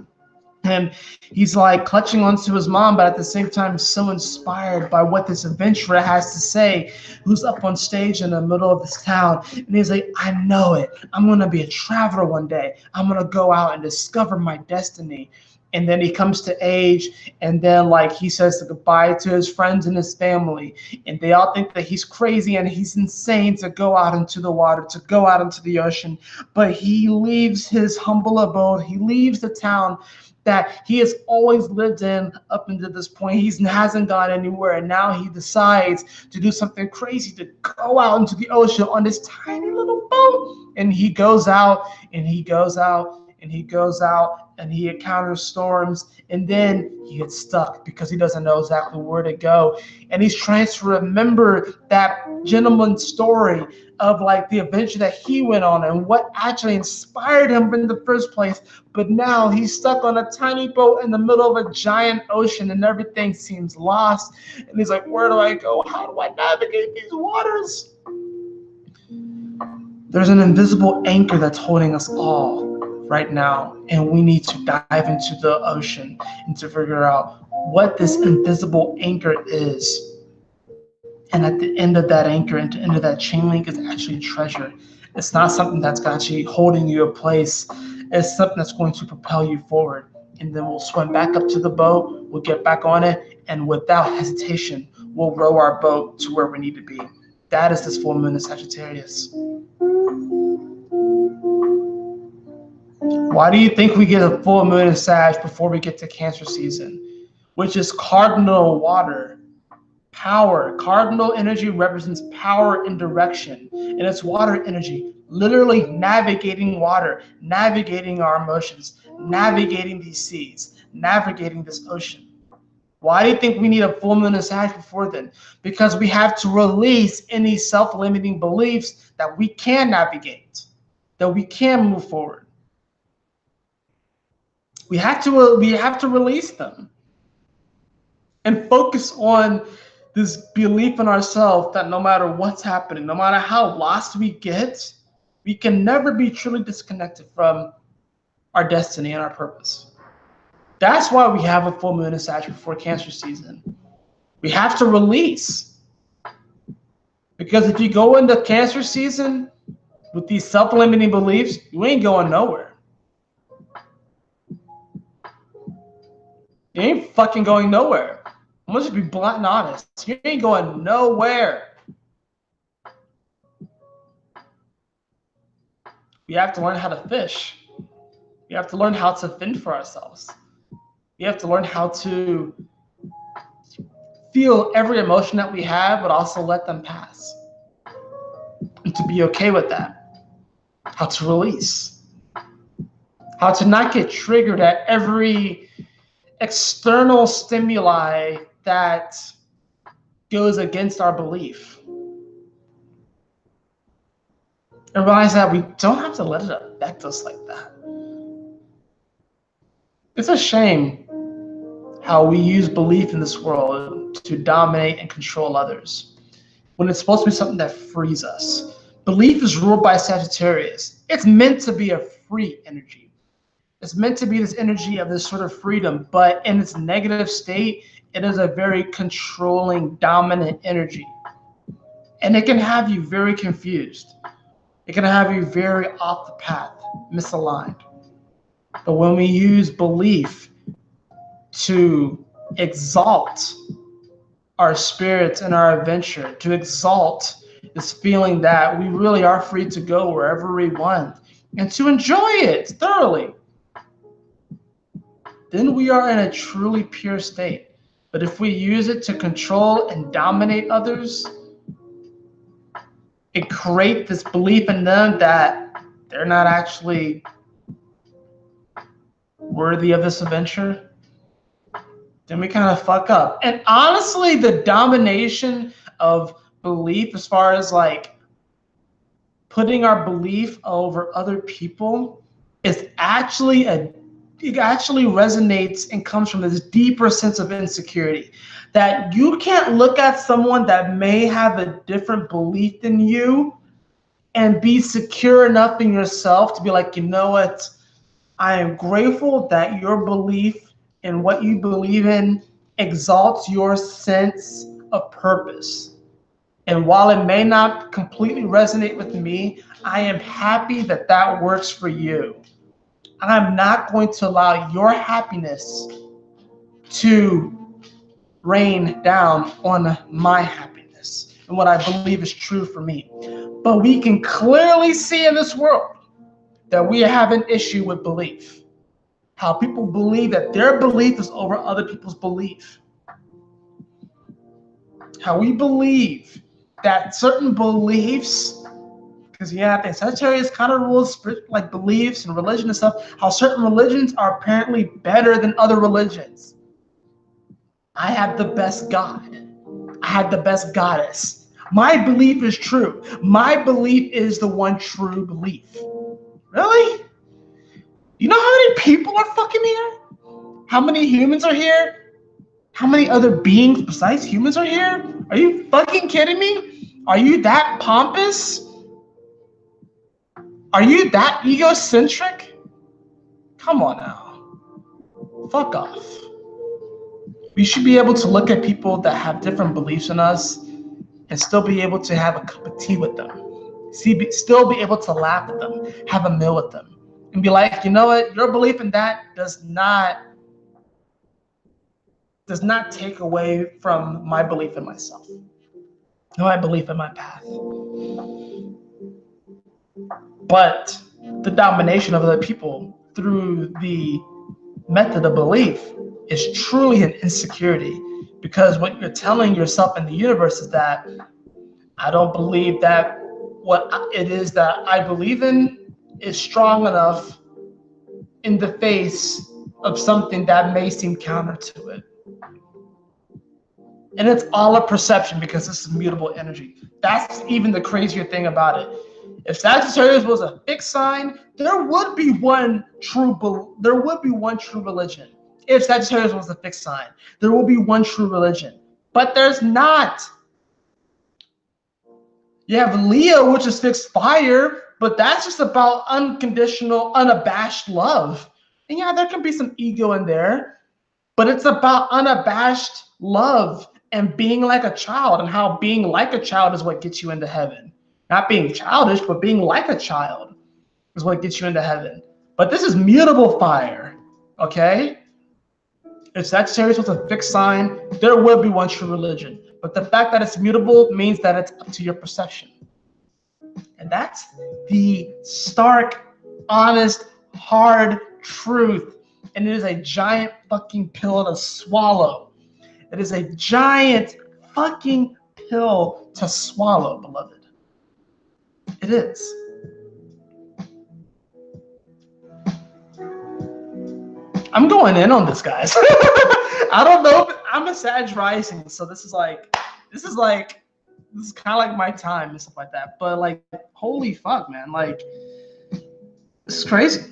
And he's like clutching onto his mom, but at the same time so inspired by what this adventurer has to say, who's up on stage in the middle of this town. And he's like, I know it. I'm going to be a traveler one day. I'm going to go out and discover my destiny. And then he comes to age, and then like he says goodbye to his friends and his family, and they all think that he's crazy and he's insane to go out into the water, to go out into the ocean. But he leaves his humble abode. He leaves the town that he has always lived in up until this point. He hasn't gone anywhere, and now he decides to do something crazy, to go out into the ocean on this tiny little boat. And he goes out, and he goes out, and he goes out, and he encounters storms, and then he gets stuck because he doesn't know exactly where to go. And he's trying to remember that gentleman's story of like the adventure that he went on and what actually inspired him in the first place. But now he's stuck on a tiny boat in the middle of a giant ocean, and everything seems lost. And he's like, where do I go? How do I navigate these waters? There's an invisible anchor that's holding us all right now, and we need to dive into the ocean and to figure out what this invisible anchor is. And at the end of that anchor, and the end of that chain link, is actually treasure. It's not something that's actually holding you in place. It's something that's going to propel you forward. And then we'll swim back up to the boat, we'll get back on it, and without hesitation, we'll row our boat to where we need to be. That is this full moon in Sagittarius. Why do you think we get a full moon in Sag before we get to Cancer season, which is cardinal water? Power. Cardinal energy represents power and direction, and it's water energy, literally navigating water, navigating our emotions, navigating these seas, navigating this ocean. Why do you think we need a full moon and Sag before then? Because we have to release any self-limiting beliefs that we can navigate, that we can move forward. We have to release them and focus on this belief in ourselves that no matter what's happening, no matter how lost we get, we can never be truly disconnected from our destiny and our purpose. That's why we have a full moon in Sag before Cancer season. We have to release. Because if you go into Cancer season with these self-limiting beliefs, you ain't going nowhere. You ain't fucking going nowhere. I'm gonna just be blunt and honest. You ain't going nowhere. We have to learn how to fish. We have to learn how to fend for ourselves. We have to learn how to feel every emotion that we have, but also let them pass. And to be okay with that. How to release. How to not get triggered at every external stimuli that goes against our belief. And realize that we don't have to let it affect us like that. It's a shame how we use belief in this world to dominate and control others, when it's supposed to be something that frees us. Belief is ruled by Sagittarius. It's meant to be a free energy. It's meant to be this energy of this sort of freedom, but in its negative state, it is a very controlling, dominant energy. And it can have you very confused. It can have you very off the path, misaligned. But when we use belief to exalt our spirits and our adventure, to exalt this feeling that we really are free to go wherever we want, and to enjoy it thoroughly, then we are in a truly pure state. But if we use it to control and dominate others, and create this belief in them that they're not actually worthy of this adventure, then we kind of fuck up. And honestly, the domination of belief, as far as like putting our belief over other people, is actually it actually resonates and comes from this deeper sense of insecurity, that you can't look at someone that may have a different belief than you and be secure enough in yourself to be like, you know what, I am grateful that your belief in what you believe in exalts your sense of purpose. And while it may not completely resonate with me, I am happy that that works for you. I'm not going to allow your happiness to rain down on my happiness and what I believe is true for me. But we can clearly see in this world that we have an issue with belief. How people believe that their belief is over other people's belief. How we believe that certain beliefs, because I think Sagittarius kind of rules like beliefs and religion and stuff, how certain religions are apparently better than other religions. I have the best God. I have the best goddess. My belief is true. My belief is the one true belief. Really? You know how many people are fucking here? How many humans are here? How many other beings besides humans are here? Are you fucking kidding me? Are you that pompous? Are you that egocentric? Come on now. Fuck off. We should be able to look at people that have different beliefs than us and still be able to have a cup of tea with them. Still be able to laugh at them, have a meal with them, and be like, you know what, your belief in that does not take away from my belief in myself, my belief in my path. But the domination of other people through the method of belief is truly an insecurity, Because what you're telling yourself in the universe is that I don't believe that what it is that I believe in is strong enough in the face of something that may seem counter to it. And it's all a perception because this is mutable energy. That's even the crazier thing about it. If Sagittarius was a fixed sign, there would be one true religion. If Sagittarius was a fixed sign, there will be one true religion. But there's not. You have Leo, which is fixed fire, but that's just about unconditional, unabashed love. And yeah, there can be some ego in there, but it's about unabashed love and being like a child, and how being like a child is what gets you into heaven. Not being childish, but being like a child is what gets you into heaven. But this is mutable fire, okay? If Sagittarius was a fixed sign, there will be one true religion. But the fact that it's mutable means that it's up to your perception. And that's the stark, honest, hard truth. And it is a giant fucking pill to swallow. It is a giant fucking pill to swallow, beloved. It is. I'm going in on this, guys. I don't know. I'm a Sag rising, so this is kind of like my time and stuff like that. But like, holy fuck, man! Like, this is crazy.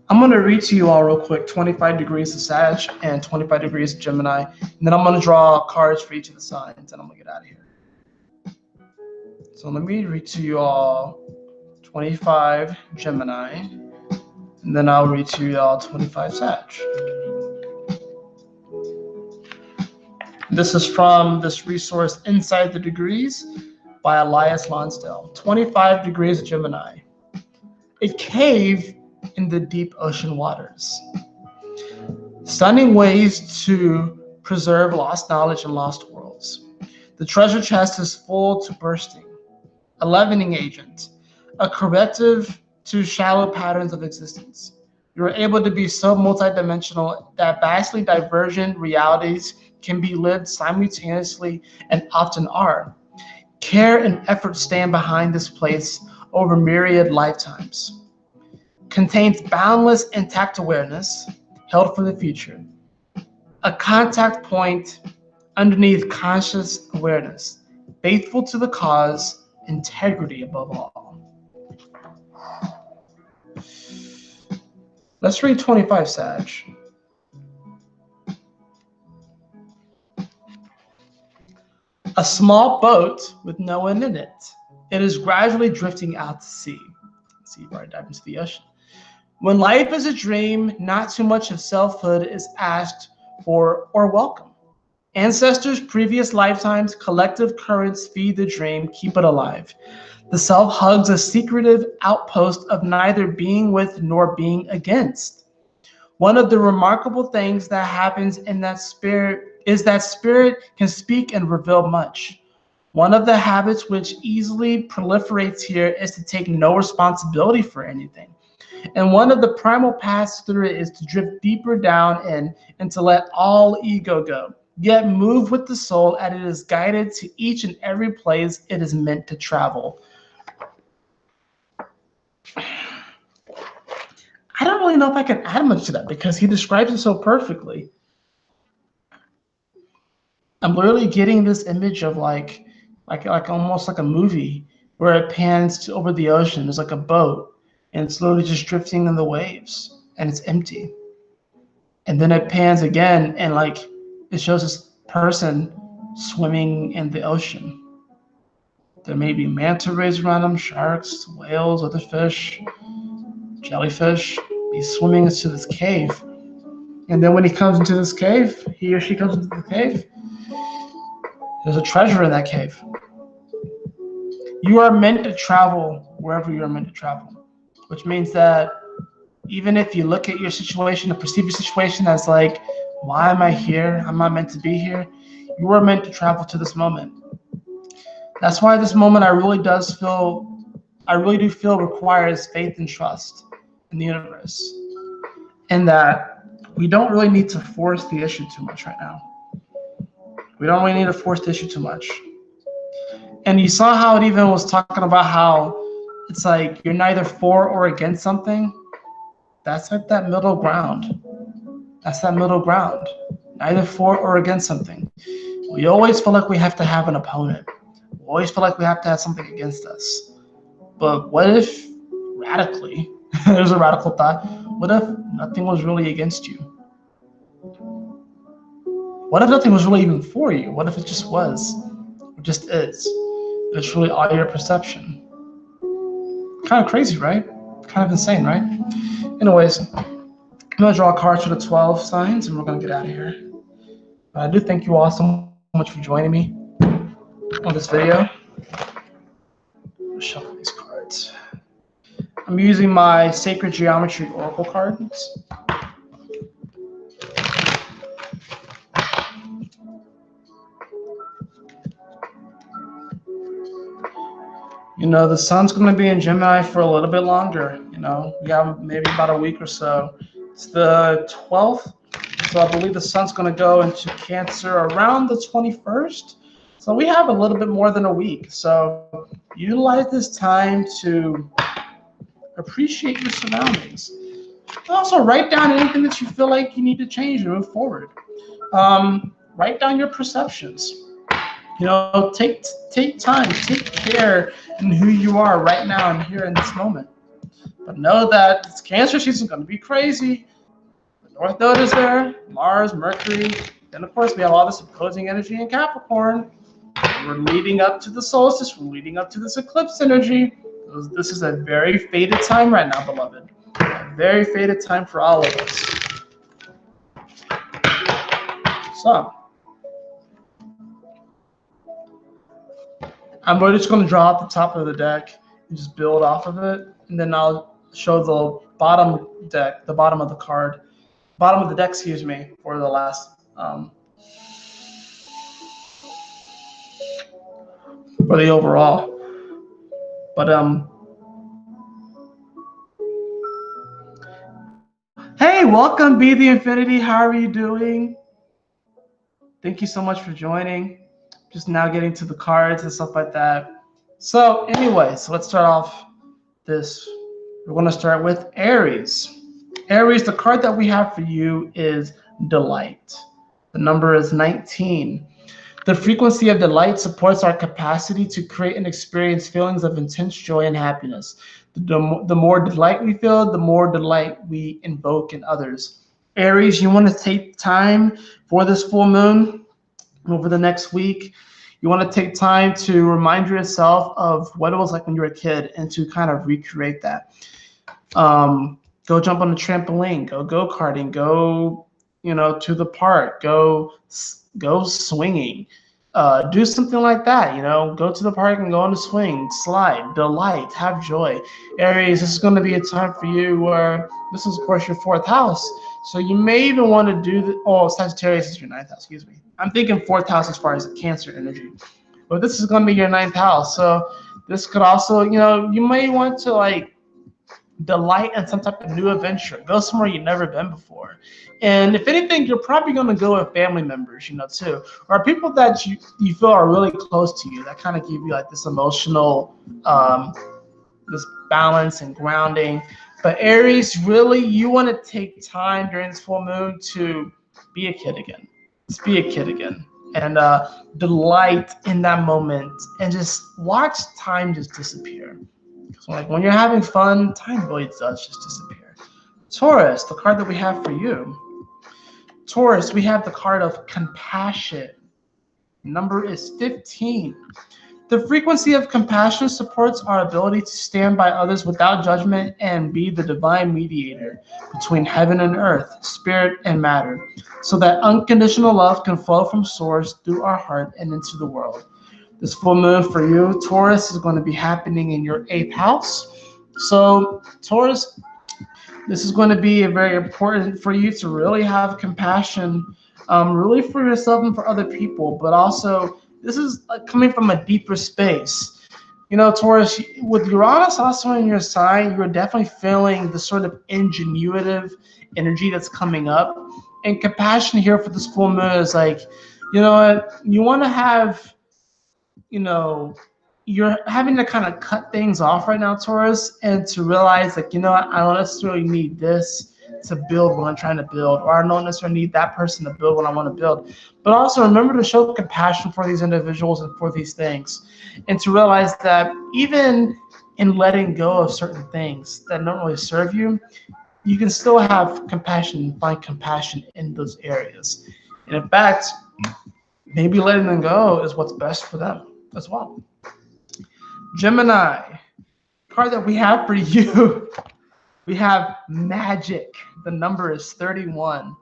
I'm gonna read to you all real quick 25 degrees of Sag and 25 degrees of Gemini, and then I'm gonna draw cards for each of the signs, and I'm gonna get out of here. So let me read to you all 25 Gemini, and then I'll read to you all 25 Sag. This is from this resource, Inside the Degrees, by Elias Lonsdale. 25 degrees of Gemini. A cave in the deep ocean waters. Stunning ways to preserve lost knowledge and lost worlds. The treasure chest is full to bursting. A leavening agent. A corrective to shallow patterns of existence. You are able to be so multidimensional that vastly divergent realities can be lived simultaneously and often are. Care and effort stand behind this place over myriad lifetimes. Contains boundless intact awareness held for the future. A contact point underneath conscious awareness. Faithful to the cause, integrity above all. Let's read 25 Sag. A small boat with no one in it. It is gradually drifting out to sea. See, right dive into the ocean. When life is a dream, not too much of selfhood is asked for or welcome. Ancestors' previous lifetimes, collective currents feed the dream, keep it alive. The self hugs a secretive outpost of neither being with nor being against. One of the remarkable things that happens in that spirit is that spirit can speak and reveal much. One of the habits which easily proliferates here is to take no responsibility for anything. And one of the primal paths through it is to drift deeper down and to let all ego go, yet move with the soul as it is guided to each and every place it is meant to travel. I don't really know if I can add much to that because he describes it so perfectly. I'm literally getting this image of like almost like a movie where it pans over the ocean. There's like a boat and it's literally just drifting in the waves and it's empty. And then it pans again and like it shows this person swimming in the ocean. There may be manta rays around them, sharks, whales, other fish, jellyfish. He's swimming into this cave. And then when he comes into this cave, he or she comes into the cave, there's a treasure in that cave. You are meant to travel wherever you are meant to travel, which means that even if you look at your situation and perceive your situation as like, why am I here? I'm not meant to be here. You are meant to travel to this moment. That's why this moment I really do feel requires faith and trust in the universe. And that we don't really need to force the issue too much right now. We don't really need to force the issue too much. And you saw how it even was talking about how it's like you're neither for or against something. That's like that middle ground. That's that middle ground. Neither for or against something. We always feel like we have to have an opponent. We always feel like we have to have something against us. But what if, radically, there's a radical thought, what if nothing was really against you? What if nothing was really even for you? What if it just was? It just is. It's really all your perception. Kind of crazy, right? Kind of insane, right? Anyways, I'm going to draw cards for the 12 signs, and we're going to get out of here. But I do thank you all so much for joining me on this video. I'll shuffle these cards. I'm using my Sacred Geometry Oracle cards. You know, the sun's going to be in Gemini for a little bit longer. You know, we have maybe about a week or so. It's the 12th, so I believe the sun's going to go into Cancer around the 21st. So we have a little bit more than a week. So utilize this time to appreciate your surroundings. Also, write down anything that you feel like you need to change and move forward. Write down your perceptions. You know, take time, take care in who you are right now and here in this moment. But know that this Cancer season is going to be crazy. The North Node is there, Mars, Mercury. Then, of course, we have all this opposing energy in Capricorn. We're leading up to the solstice. We're leading up to this eclipse energy. This is a very fated time right now, beloved. A very fated time for all of us. So, I'm just going to draw out the top of the deck and just build off of it. And then I'll show the bottom deck, the bottom of the card, bottom of the deck, excuse me, for the last, for the overall. But, hey, welcome, Be the Infinity. How are you doing? Thank you so much for joining. Just now getting to the cards and stuff like that. So anyways, let's start off this. We're going to start with Aries. Aries, the card that we have for you is Delight. The number is 19. The frequency of delight supports our capacity to create and experience feelings of intense joy and happiness. The more delight we feel, the more delight we invoke in others. Aries, you want to take time for this full moon over the next week. You want to take time to remind yourself of what it was like when you were a kid and to kind of recreate that. Go jump on the trampoline, go go-karting, go, you know, to the park, go swinging. Do something like that, you know, go to the park and go on the swing, slide, delight, have joy. Aries, this is going to be a time for you where this is, of course, your 4th house. So you may even want to do the, oh, Sagittarius is your 9th house, excuse me. I'm thinking 4th house as far as the Cancer energy. But this is going to be your 9th house. So this could also, you know, you may want to like delight in some type of new adventure. Go somewhere you've never been before. And if anything, you're probably going to go with family members, you know, too. Or people that you feel are really close to you that kind of give you like this emotional, this balance and grounding. But Aries, really, you want to take time during this full moon to be a kid again. Just be a kid again. And delight in that moment and just watch time just disappear. So like when you're having fun, time really does just disappear. Taurus, the card that we have for you. Taurus, we have the card of compassion. Number is 15. The frequency of compassion supports our ability to stand by others without judgment and be the divine mediator between heaven and earth, spirit and matter, so that unconditional love can flow from source through our heart and into the world. This full moon for you, Taurus, is going to be happening in your 8th house. So, Taurus, this is going to be very important for you to really have compassion, really for yourself and for other people, but also this is coming from a deeper space. You know, Taurus, with Uranus also in your sign, you're definitely feeling the sort of ingenuitive energy that's coming up. And compassion here for this full moon is like, you know what, you want to have, you know, you're having to kind of cut things off right now, Taurus, and to realize, like, you know what, I don't necessarily need this to build what I'm trying to build, or I don't necessarily need that person to build what I want to build. But also remember to show compassion for these individuals and for these things, and to realize that even in letting go of certain things that don't really serve you, you can still have compassion, find compassion in those areas. And in fact, maybe letting them go is what's best for them as well. Gemini, card that we have for you, we have magic. The number is 31.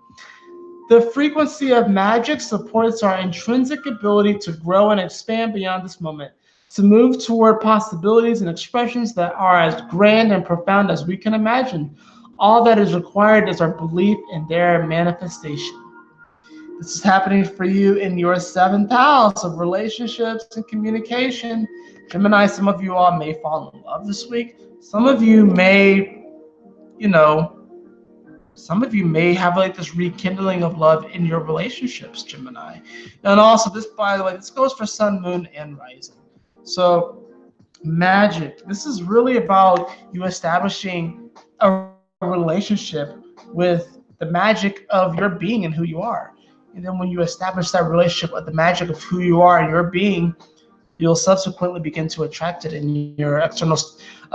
The frequency of magic supports our intrinsic ability to grow and expand beyond this moment, to move toward possibilities and expressions that are as grand and profound as we can imagine. All that is required is our belief in their manifestation. This is happening for you in your 7th house of relationships and communication. Gemini, some of you all may fall in love this week. Some of you may, you know, some of you may have like this rekindling of love in your relationships, Gemini. And also this, by the way, this goes for sun, moon, and rising. So magic, this is really about you establishing a relationship with the magic of your being and who you are. And then when you establish that relationship with the magic of who you are and your being, you'll subsequently begin to attract it in your external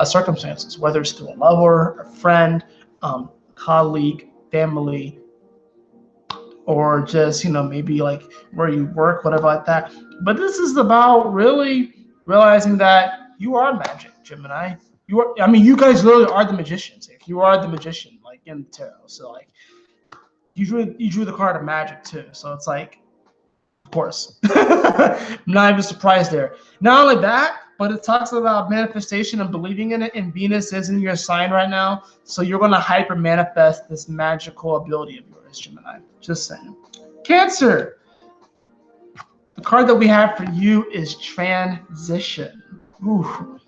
circumstances, whether it's through a lover, a friend, colleague, family, or just, you know, maybe like where you work, whatever like that. But this is about really realizing that you are magic, Gemini. You are, I mean, you guys literally are the magicians. Like, you are the magician, like in the tarot. So like you drew the card of magic too. So it's like, of course. I'm not even surprised there. Not only that, but it talks about manifestation and believing in it, and Venus is in your sign right now. So you're going to hyper manifest this magical ability of yours, Gemini. Just saying. Cancer. The card that we have for you is transition. Ooh.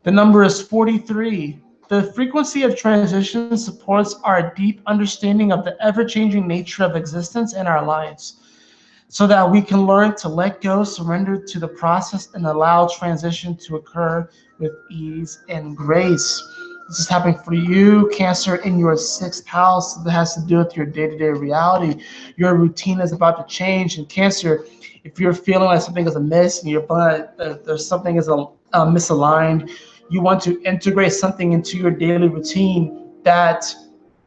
The number is 43. The frequency of transition supports our deep understanding of the ever-changing nature of existence and our lives, so that we can learn to let go, surrender to the process, and allow transition to occur with ease and grace. This is happening for you, Cancer, in your 6th house. That has to do with your day-to-day reality. Your routine is about to change. And Cancer, if you're feeling like something is amiss and you're feeling like there's something is misaligned, you want to integrate something into your daily routine that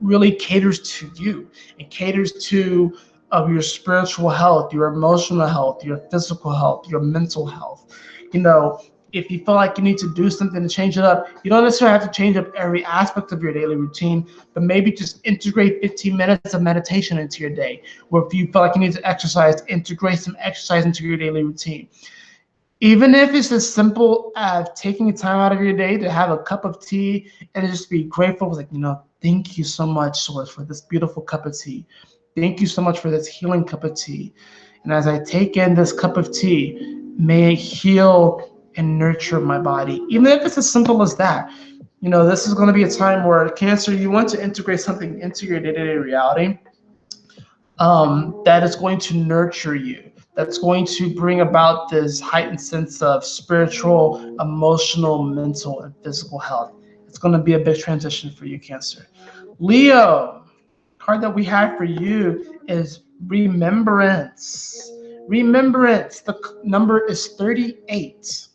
really caters to you and caters to your spiritual health, your emotional health, your physical health, your mental health. You know, if you feel like you need to do something to change it up, you don't necessarily have to change up every aspect of your daily routine, but maybe just integrate 15 minutes of meditation into your day. Or if you feel like you need to exercise, integrate some exercise into your daily routine. Even if it's as simple as taking time out of your day to have a cup of tea and just be grateful, like, you know, thank you so much, Source, for this beautiful cup of tea. Thank you so much for this healing cup of tea. And as I take in this cup of tea, may it heal and nurture my body. Even if it's as simple as that. You know, this is going to be a time where, Cancer, you want to integrate something into your day-to-day reality that is going to nurture you, that's going to bring about this heightened sense of spiritual, emotional, mental, and physical health. It's going to be a big transition for you, Cancer. Leo, card that we have for you is remembrance. Remembrance, the number is 38.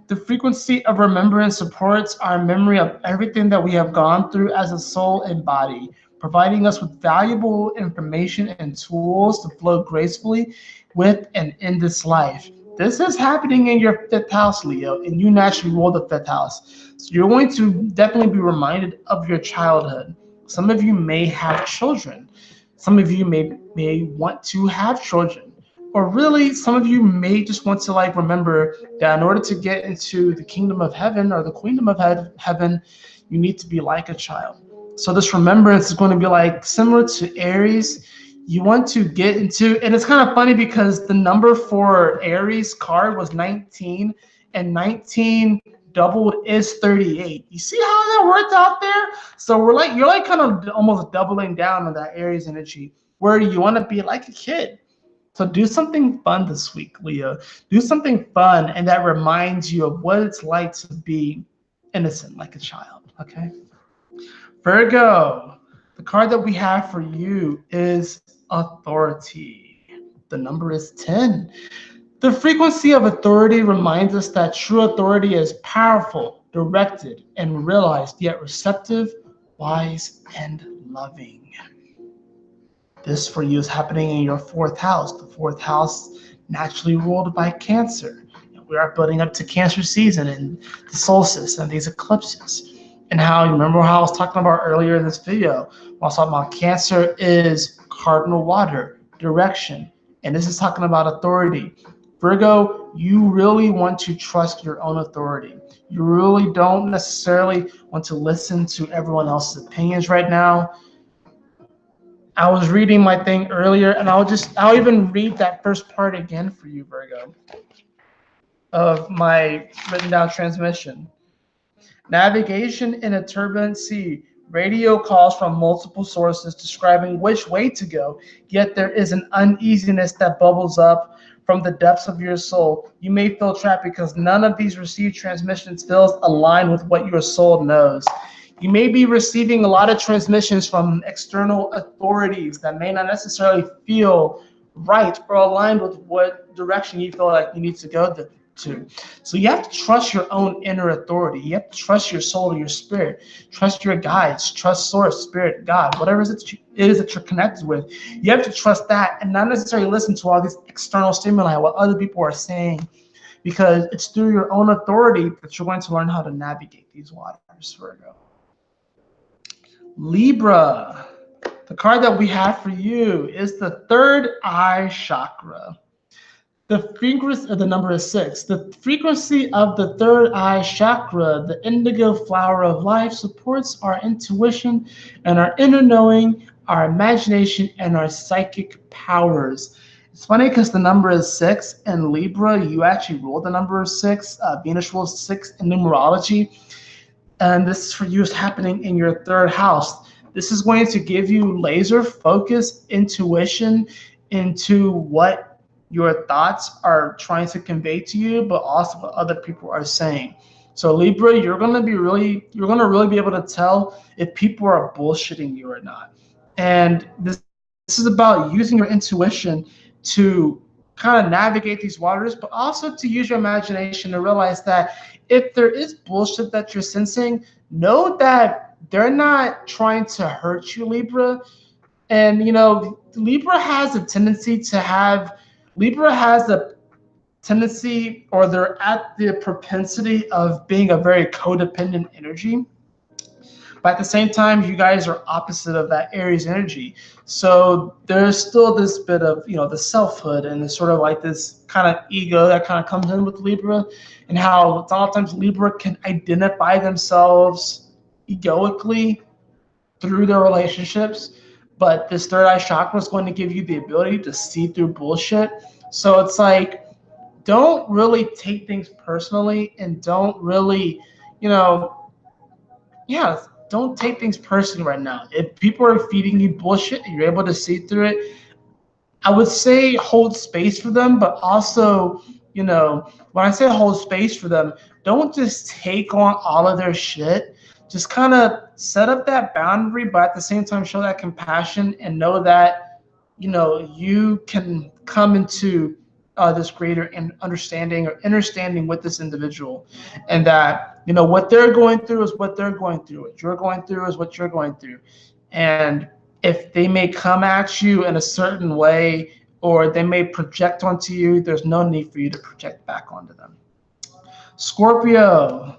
The frequency of remembrance supports our memory of everything that we have gone through as a soul and body, providing us with valuable information and tools to flow gracefully with and in this life. This is happening in your 5th house, Leo, and you naturally rule the 5th house. So you're going to definitely be reminded of your childhood. Some of you may have children. Some of you may want to have children. Or really, some of you may just want to like remember that in order to get into the kingdom of heaven or the queendom of heaven, you need to be like a child. So this remembrance is going to be like similar to Aries. You want to get into, and it's kind of funny because the number for Aries card was 19, and 19 doubled is 38. You see how that worked out there? So you're like kind of almost doubling down on that Aries energy where you want to be like a kid. So do something fun this week, Leo. Do something fun, and that reminds you of what it's like to be innocent like a child, okay? Virgo, the card that we have for you is authority. The number is 10. The frequency of authority reminds us that true authority is powerful, directed, and realized, yet receptive, wise, and loving. This for you is happening in your fourth house. The fourth house naturally ruled by Cancer. We are building up to Cancer season and the solstice and these eclipses. And how, you remember how I was talking about earlier in this video, when I was talking about Cancer is cardinal water, direction, and this is talking about authority. Virgo, you really want to trust your own authority. You really don't necessarily want to listen to everyone else's opinions right now. I was reading my thing earlier, and I'll even read that first part again for you, Virgo, of my written down transmission. Navigation in a turbulent sea. Radio calls from multiple sources describing which way to go, yet there is an uneasiness that bubbles up from the depths of your soul. You may feel trapped because none of these received transmissions feels aligned with what your soul knows. You may be receiving a lot of transmissions from external authorities that may not necessarily feel right or aligned with what direction you feel like you need to go to. So you have to trust your own inner authority. You have to trust your soul or your spirit. Trust your guides. Trust source, spirit, God, whatever it is that you're connected with. You have to trust that and not necessarily listen to all these external stimuli, what other people are saying, because it's through your own authority that you're going to learn how to navigate these waters, Virgo. Libra, the card that we have for you is the third eye chakra. The frequency of the number is 6. The frequency of the third eye chakra, the indigo flower of life, supports our intuition and our inner knowing, our imagination, and our psychic powers. It's funny because the number is 6, and Libra, you actually rule the number 6. Venus rules 6 in numerology. And this for you is happening in your third house. This is going to give you laser focus intuition into what your thoughts are trying to convey to you, but also what other people are saying. So Libra, you're gonna really be able to tell if people are bullshitting you or not. And this is about using your intuition to kind of navigate these waters, but also to use your imagination to realize that if there is bullshit that you're sensing, know that they're not trying to hurt you, Libra. And Libra has a tendency, or they're at the propensity of being a very codependent energy. But at the same time, you guys are opposite of that Aries energy. So there's still this bit of, the selfhood and sort of like this kind of ego that kind of comes in with Libra, and how a lot of times Libra can identify themselves egoically through their relationships. But this third eye chakra is going to give you the ability to see through bullshit. So it's like, don't really take things personally, and don't really, don't take things personally right now. If people are feeding you bullshit and you're able to see through it, I would say hold space for them, but also, when I say hold space for them, don't just take on all of their shit. Just kind of set up that boundary, but at the same time show that compassion and know that, you can come into this greater understanding with this individual, and that what they're going through is what they're going through, what you're going through is what you're going through. And if they may come at you in a certain way, or they may project onto you, there's no need for you to project back onto them. Scorpio,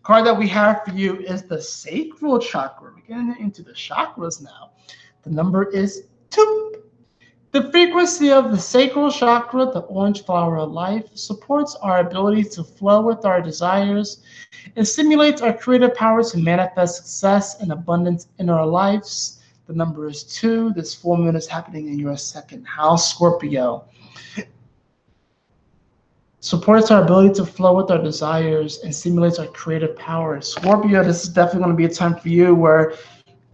card that we have for you is the sacral chakra. We're getting into the chakras now. The number is 2. The frequency of the sacral chakra, the orange flower of life, supports our ability to flow with our desires and stimulates our creative power to manifest success and abundance in our lives. The number is 2. This full moon is happening in your second house, Scorpio. Supports our ability to flow with our desires and stimulates our creative power. Scorpio, this is definitely going to be a time for you where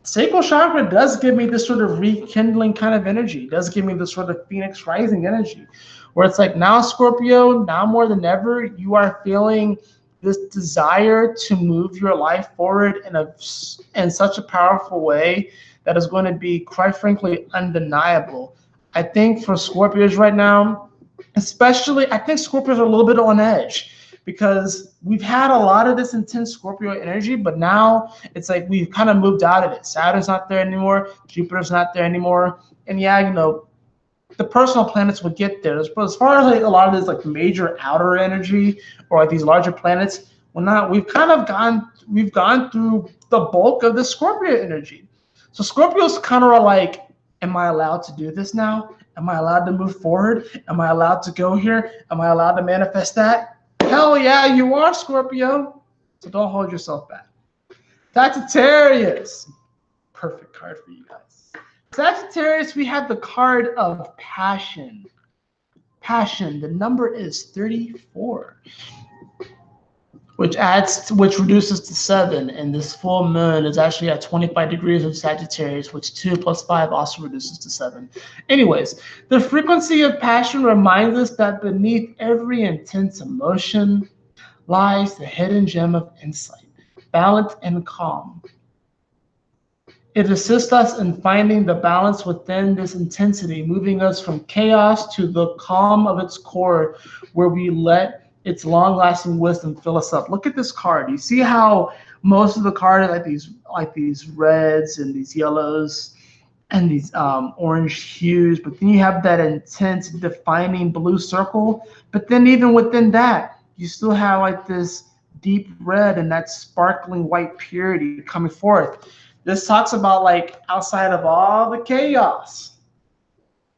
sacral chakra does give me this sort of rekindling kind of energy. It does give me this sort of Phoenix rising energy, where it's like now, Scorpio, now more than ever, you are feeling this desire to move your life forward in such a powerful way that is going to be, quite frankly, undeniable. I think for Scorpios right now, especially, I think Scorpios are a little bit on edge because we've had a lot of this intense Scorpio energy, but now it's like we've kind of moved out of it. Saturn's not there anymore. Jupiter's not there anymore. And yeah, you know, the personal planets would get there. But as far as like a lot of this like major outer energy or like these larger planets, we've gone through the bulk of the Scorpio energy. So Scorpios kind of are like, am I allowed to do this now? Am I allowed to move forward? Am I allowed to go here? Am I allowed to manifest that? Hell yeah, you are, Scorpio. So don't hold yourself back. Sagittarius. Perfect card for you guys. Sagittarius, we have the card of passion. Passion. The number is 34. Which reduces to 7, and this full moon is actually at 25 degrees of Sagittarius, which 2 plus 5 also reduces to 7. Anyways, the frequency of passion reminds us that beneath every intense emotion lies the hidden gem of insight, balance and calm. It assists us in finding the balance within this intensity, moving us from chaos to the calm of its core, where we let its long-lasting wisdom fill us up. Look at this card. You see how most of the card is like these reds and these yellows and these orange hues, but then you have that intense defining blue circle. But then even within that, you still have like this deep red and that sparkling white purity coming forth. This talks about like outside of all the chaos,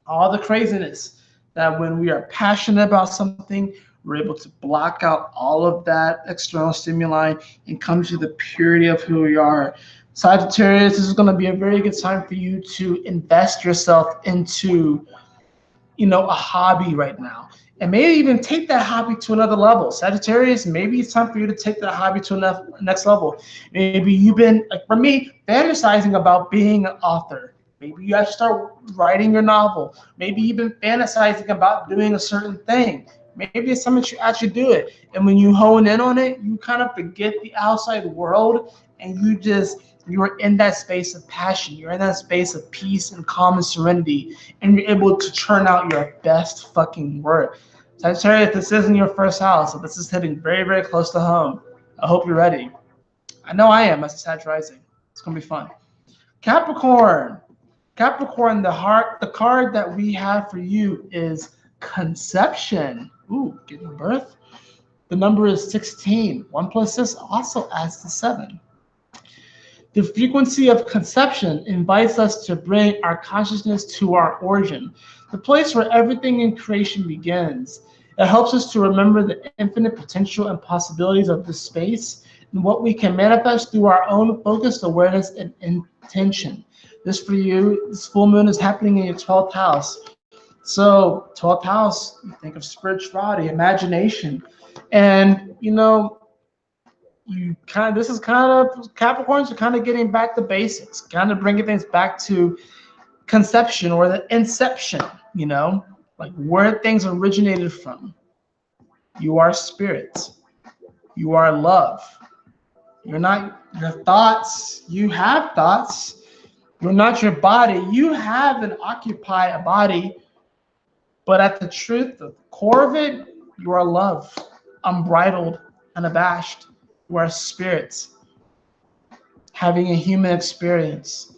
all the craziness, that when we are passionate about something, we're able to block out all of that external stimuli and come to the purity of who we are. Sagittarius, this is going to be a very good time for you to invest yourself into, you know, a hobby right now. And maybe even take that hobby to another level. Sagittarius, maybe it's time for you to take that hobby to the next level. Maybe you've been, like for me, fantasizing about being an author. Maybe you have to start writing your novel. Maybe you've been fantasizing about doing a certain thing. Maybe it's something you actually do it. And when you hone in on it, you kind of forget the outside world and you're in that space of passion. You're in that space of peace and calm and serenity. And you're able to churn out your best fucking work. Sagittarius, this isn't your first house, so this is hitting very, very close to home. I hope you're ready. I know I am as a Sag rising. It's going to be fun. Capricorn. Capricorn, the card that we have for you is conception. Ooh, giving birth. The number is 16. 1 plus 6 also adds to 7. The frequency of conception invites us to bring our consciousness to our origin, the place where everything in creation begins. It helps us to remember the infinite potential and possibilities of this space and what we can manifest through our own focused awareness and intention. This for you, this full moon is happening in your 12th house. So 12th house, you think of spirituality, imagination, and you know, this is kind of Capricorns are kind of getting back to basics, kind of bringing things back to conception or the inception, you know, like where things originated from. You are spirit. You are love. You're not your thoughts. You have thoughts. You're not your body. You have and occupy a body. But at the truth, the core of it, you are love, unbridled, unabashed. You are spirit, having a human experience.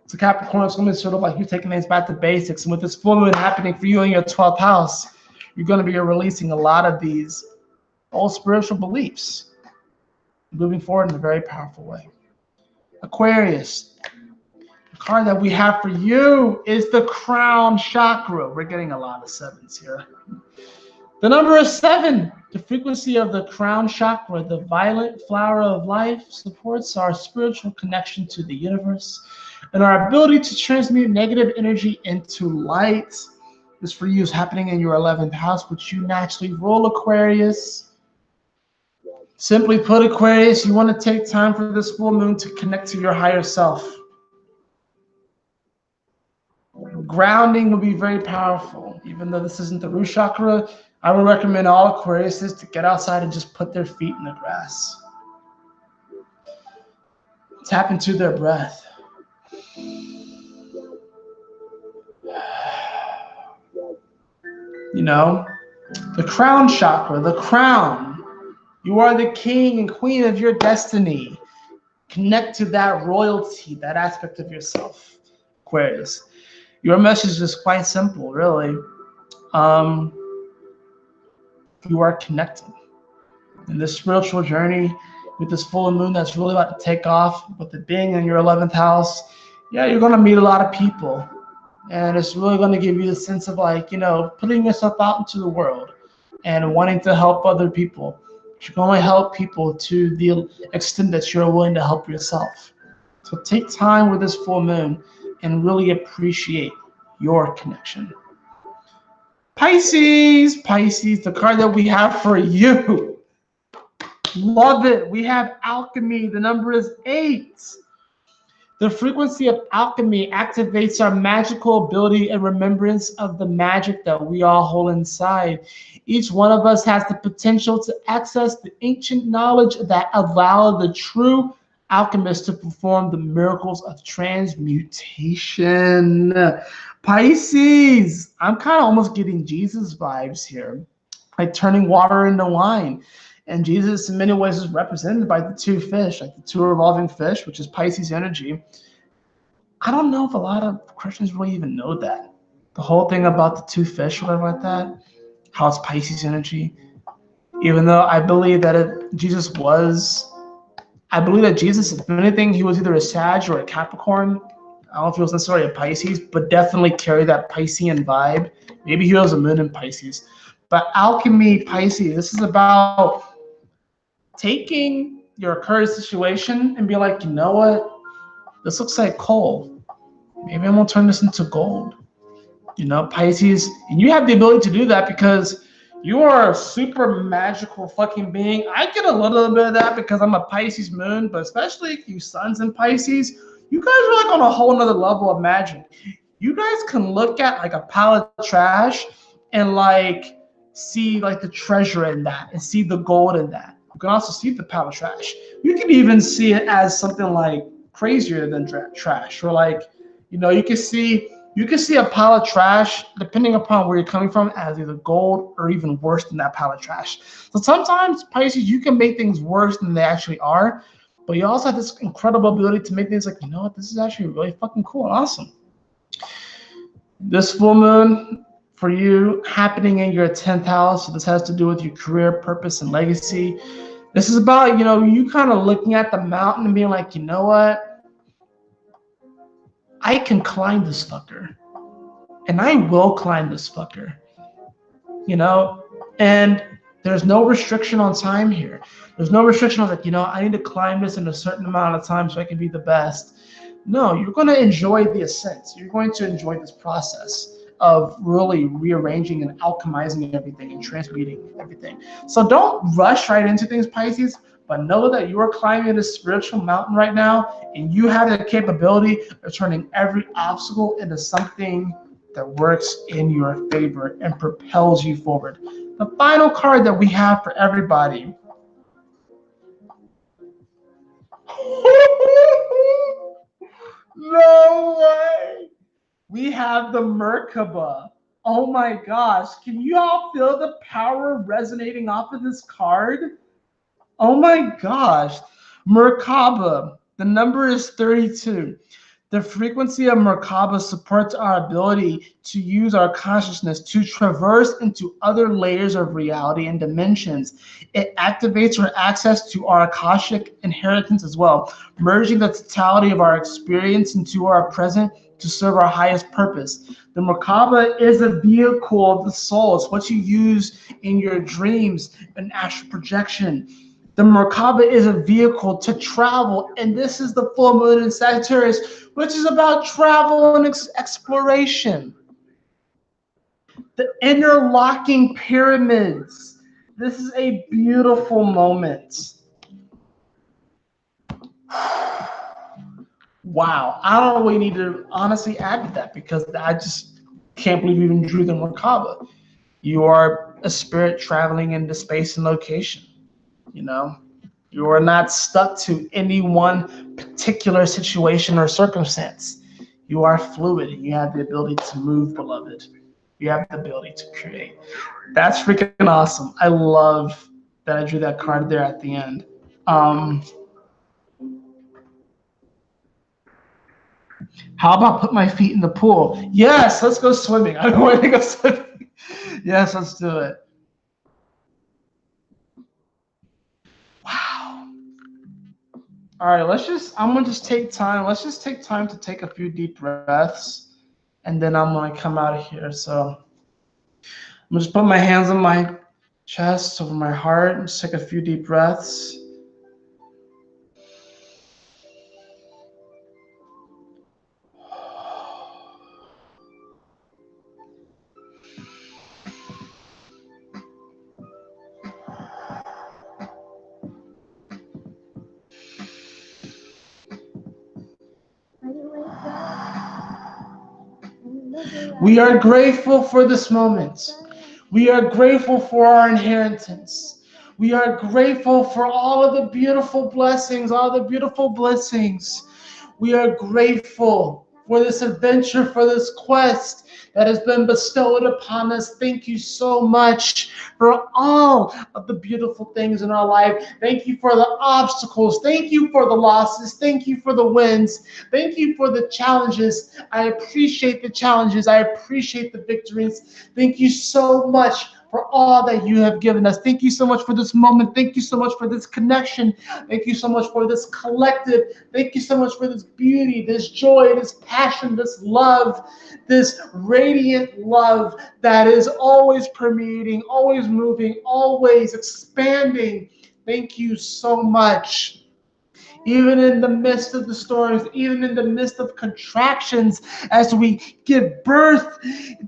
So Capricorn is going to be sort of like you taking things back to basics. And with this full moon happening for you in your 12th house, you're going to be releasing a lot of these old spiritual beliefs, moving forward in a very powerful way. Aquarius. The card that we have for you is the crown chakra. We're getting a lot of 7s here. The number is 7. The frequency of the crown chakra, the violet flower of life, supports our spiritual connection to the universe, And our ability to transmute negative energy into light. This for you is happening in your 11th house, which you naturally rule, Aquarius. Simply put, Aquarius, you want to take time for this full moon to connect to your higher self. Grounding will be very powerful. Even though this isn't the root chakra, I would recommend all Aquariuses to get outside and just put their feet in the grass. Tap into their breath. You know, the crown chakra, the crown. You are the king and queen of your destiny. Connect to that royalty, that aspect of yourself, Aquarius. Your message is quite simple, really. You are connecting. In this spiritual journey with this full moon that's really about to take off, with it being in your 11th house, yeah, you're going to meet a lot of people. And it's really going to give you the sense of like, you know, putting yourself out into the world and wanting to help other people. You're going to help people to the extent that you're willing to help yourself. So take time with this full moon and really appreciate your connection. Pisces, the card that we have for you. Love it. We have alchemy. The number is 8. The frequency of alchemy activates our magical ability and remembrance of the magic that we all hold inside. Each one of us has the potential to access the ancient knowledge that allow the true alchemist to perform the miracles of transmutation. Pisces, I'm kind of almost getting Jesus vibes here, like turning water into wine. And Jesus, in many ways, is represented by the 2 fish, like the 2 revolving fish, which is Pisces energy. I don't know if a lot of Christians really even know that. The whole thing about the 2 fish or whatever like that, how it's Pisces energy. Even though I believe that Jesus, if anything, he was either a Sag or a Capricorn. I don't know if he was necessarily a Pisces, but definitely carried that Piscean vibe. Maybe he was a moon in Pisces. But alchemy, Pisces, this is about taking your current situation and be like, you know what? This looks like coal. Maybe I'm gonna turn this into gold. You know, Pisces, and you have the ability to do that because you are a super magical fucking being. I get a little bit of that because I'm a Pisces moon, but especially you suns in Pisces, you guys are like on a whole nother level of magic. You guys can look at like a pile of trash and like see like the treasure in that and see the gold in that. You can also see the pile of trash. You can even see it as something like crazier than trash, or like, you know, you can see a pile of trash, depending upon where you're coming from, as either gold or even worse than that pile of trash. So sometimes, Pisces, you can make things worse than they actually are, but you also have this incredible ability to make things like, you know what, this is actually really fucking cool and awesome. This full moon for you happening in your 10th house, so this has to do with your career, purpose, and legacy. This is about, you know, you kind of looking at the mountain and being like, you know what? I can climb this fucker. And I will climb this fucker. You know? And there's no restriction on time here. There's no restriction on like, you know, I need to climb this in a certain amount of time so I can be the best. No, you're going to enjoy the ascent. You're going to enjoy this process of really rearranging and alchemizing everything and transmuting everything. So don't rush right into things, Pisces, but know that you are climbing this spiritual mountain right now, and you have the capability of turning every obstacle into something that works in your favor and propels you forward. The final card that we have for everybody. No way! We have the Merkaba. Oh my gosh. Can you all feel the power resonating off of this card? Oh my gosh. Merkaba. The number is 32. The frequency of Merkaba supports our ability to use our consciousness to traverse into other layers of reality and dimensions. It activates our access to our Akashic inheritance as well, merging the totality of our experience into our present to serve our highest purpose. The Merkaba is a vehicle of the soul. It's what you use in your dreams and astral projection. The Merkaba is a vehicle to travel, and this is the full moon in Sagittarius, which is about travel and exploration. The interlocking pyramids. This is a beautiful moment. Wow. I don't know what we need to honestly add to that, because I just can't believe you even drew the Merkaba. You are a spirit traveling into space and location. You know, you are not stuck to any one particular situation or circumstance. You are fluid, and you have the ability to move, beloved. You have the ability to create. That's freaking awesome. I love that I drew that card there at the end. How about put my feet in the pool? Yes, let's go swimming. I don't want to go swimming. Yes, let's do it. Wow. All right, I'm gonna just take time. Let's just take time to take a few deep breaths, and then I'm gonna come out of here. So I'm gonna just put my hands on my chest, over my heart, and just take a few deep breaths. We are grateful for this moment. We are grateful for our inheritance. We are grateful for all of the beautiful blessings, all the beautiful blessings. We are grateful for this adventure, for this quest that has been bestowed upon us. Thank you so much for all of the beautiful things in our life. Thank you for the obstacles. Thank you for the losses. Thank you for the wins. Thank you for the challenges. I appreciate the challenges. I appreciate the victories. Thank you so much for all that you have given us. Thank you so much for this moment. Thank you so much for this connection. Thank you so much for this collective. Thank you so much for this beauty, this joy, this passion, this love, this radiant love that is always permeating, always moving, always expanding. Thank you so much. Even in the midst of the storms, even in the midst of contractions, as we give birth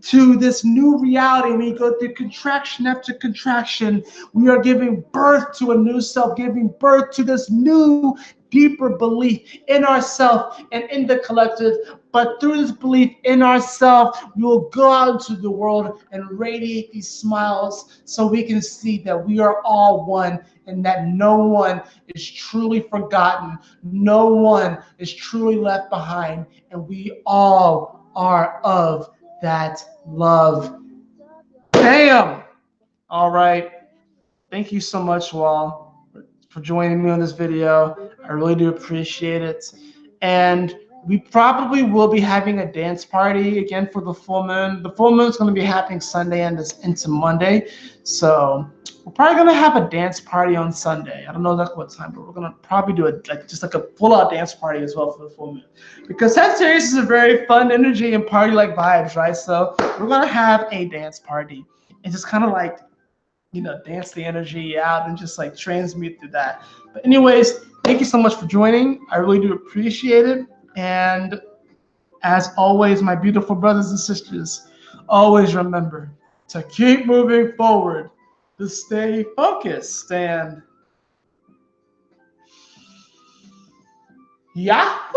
to this new reality, we go through contraction after contraction, we are giving birth to a new self, giving birth to this new, deeper belief in ourselves and in the collective. But through this belief in ourselves, we will go out into the world and radiate these smiles, so we can see that we are all one, and that no one is truly forgotten. No one is truly left behind. And we all are of that love. Bam! All right. Thank you so much, Wall, for joining me on this video. I really do appreciate it. And we probably will be having a dance party again for the full moon. The full moon is going to be happening Sunday and into Monday. So we're probably going to have a dance party on Sunday. I don't know exactly what time, but we're going to probably do it just like a full-out dance party as well for the full moon. Because Sagittarius is a very fun energy and party-like vibes, right? So we're going to have a dance party and just kind of like, dance the energy out and just like transmute through that. But anyways, thank you so much for joining. I really do appreciate it. And as always, my beautiful brothers and sisters, always remember to keep moving forward, to stay focused, and Yahoo!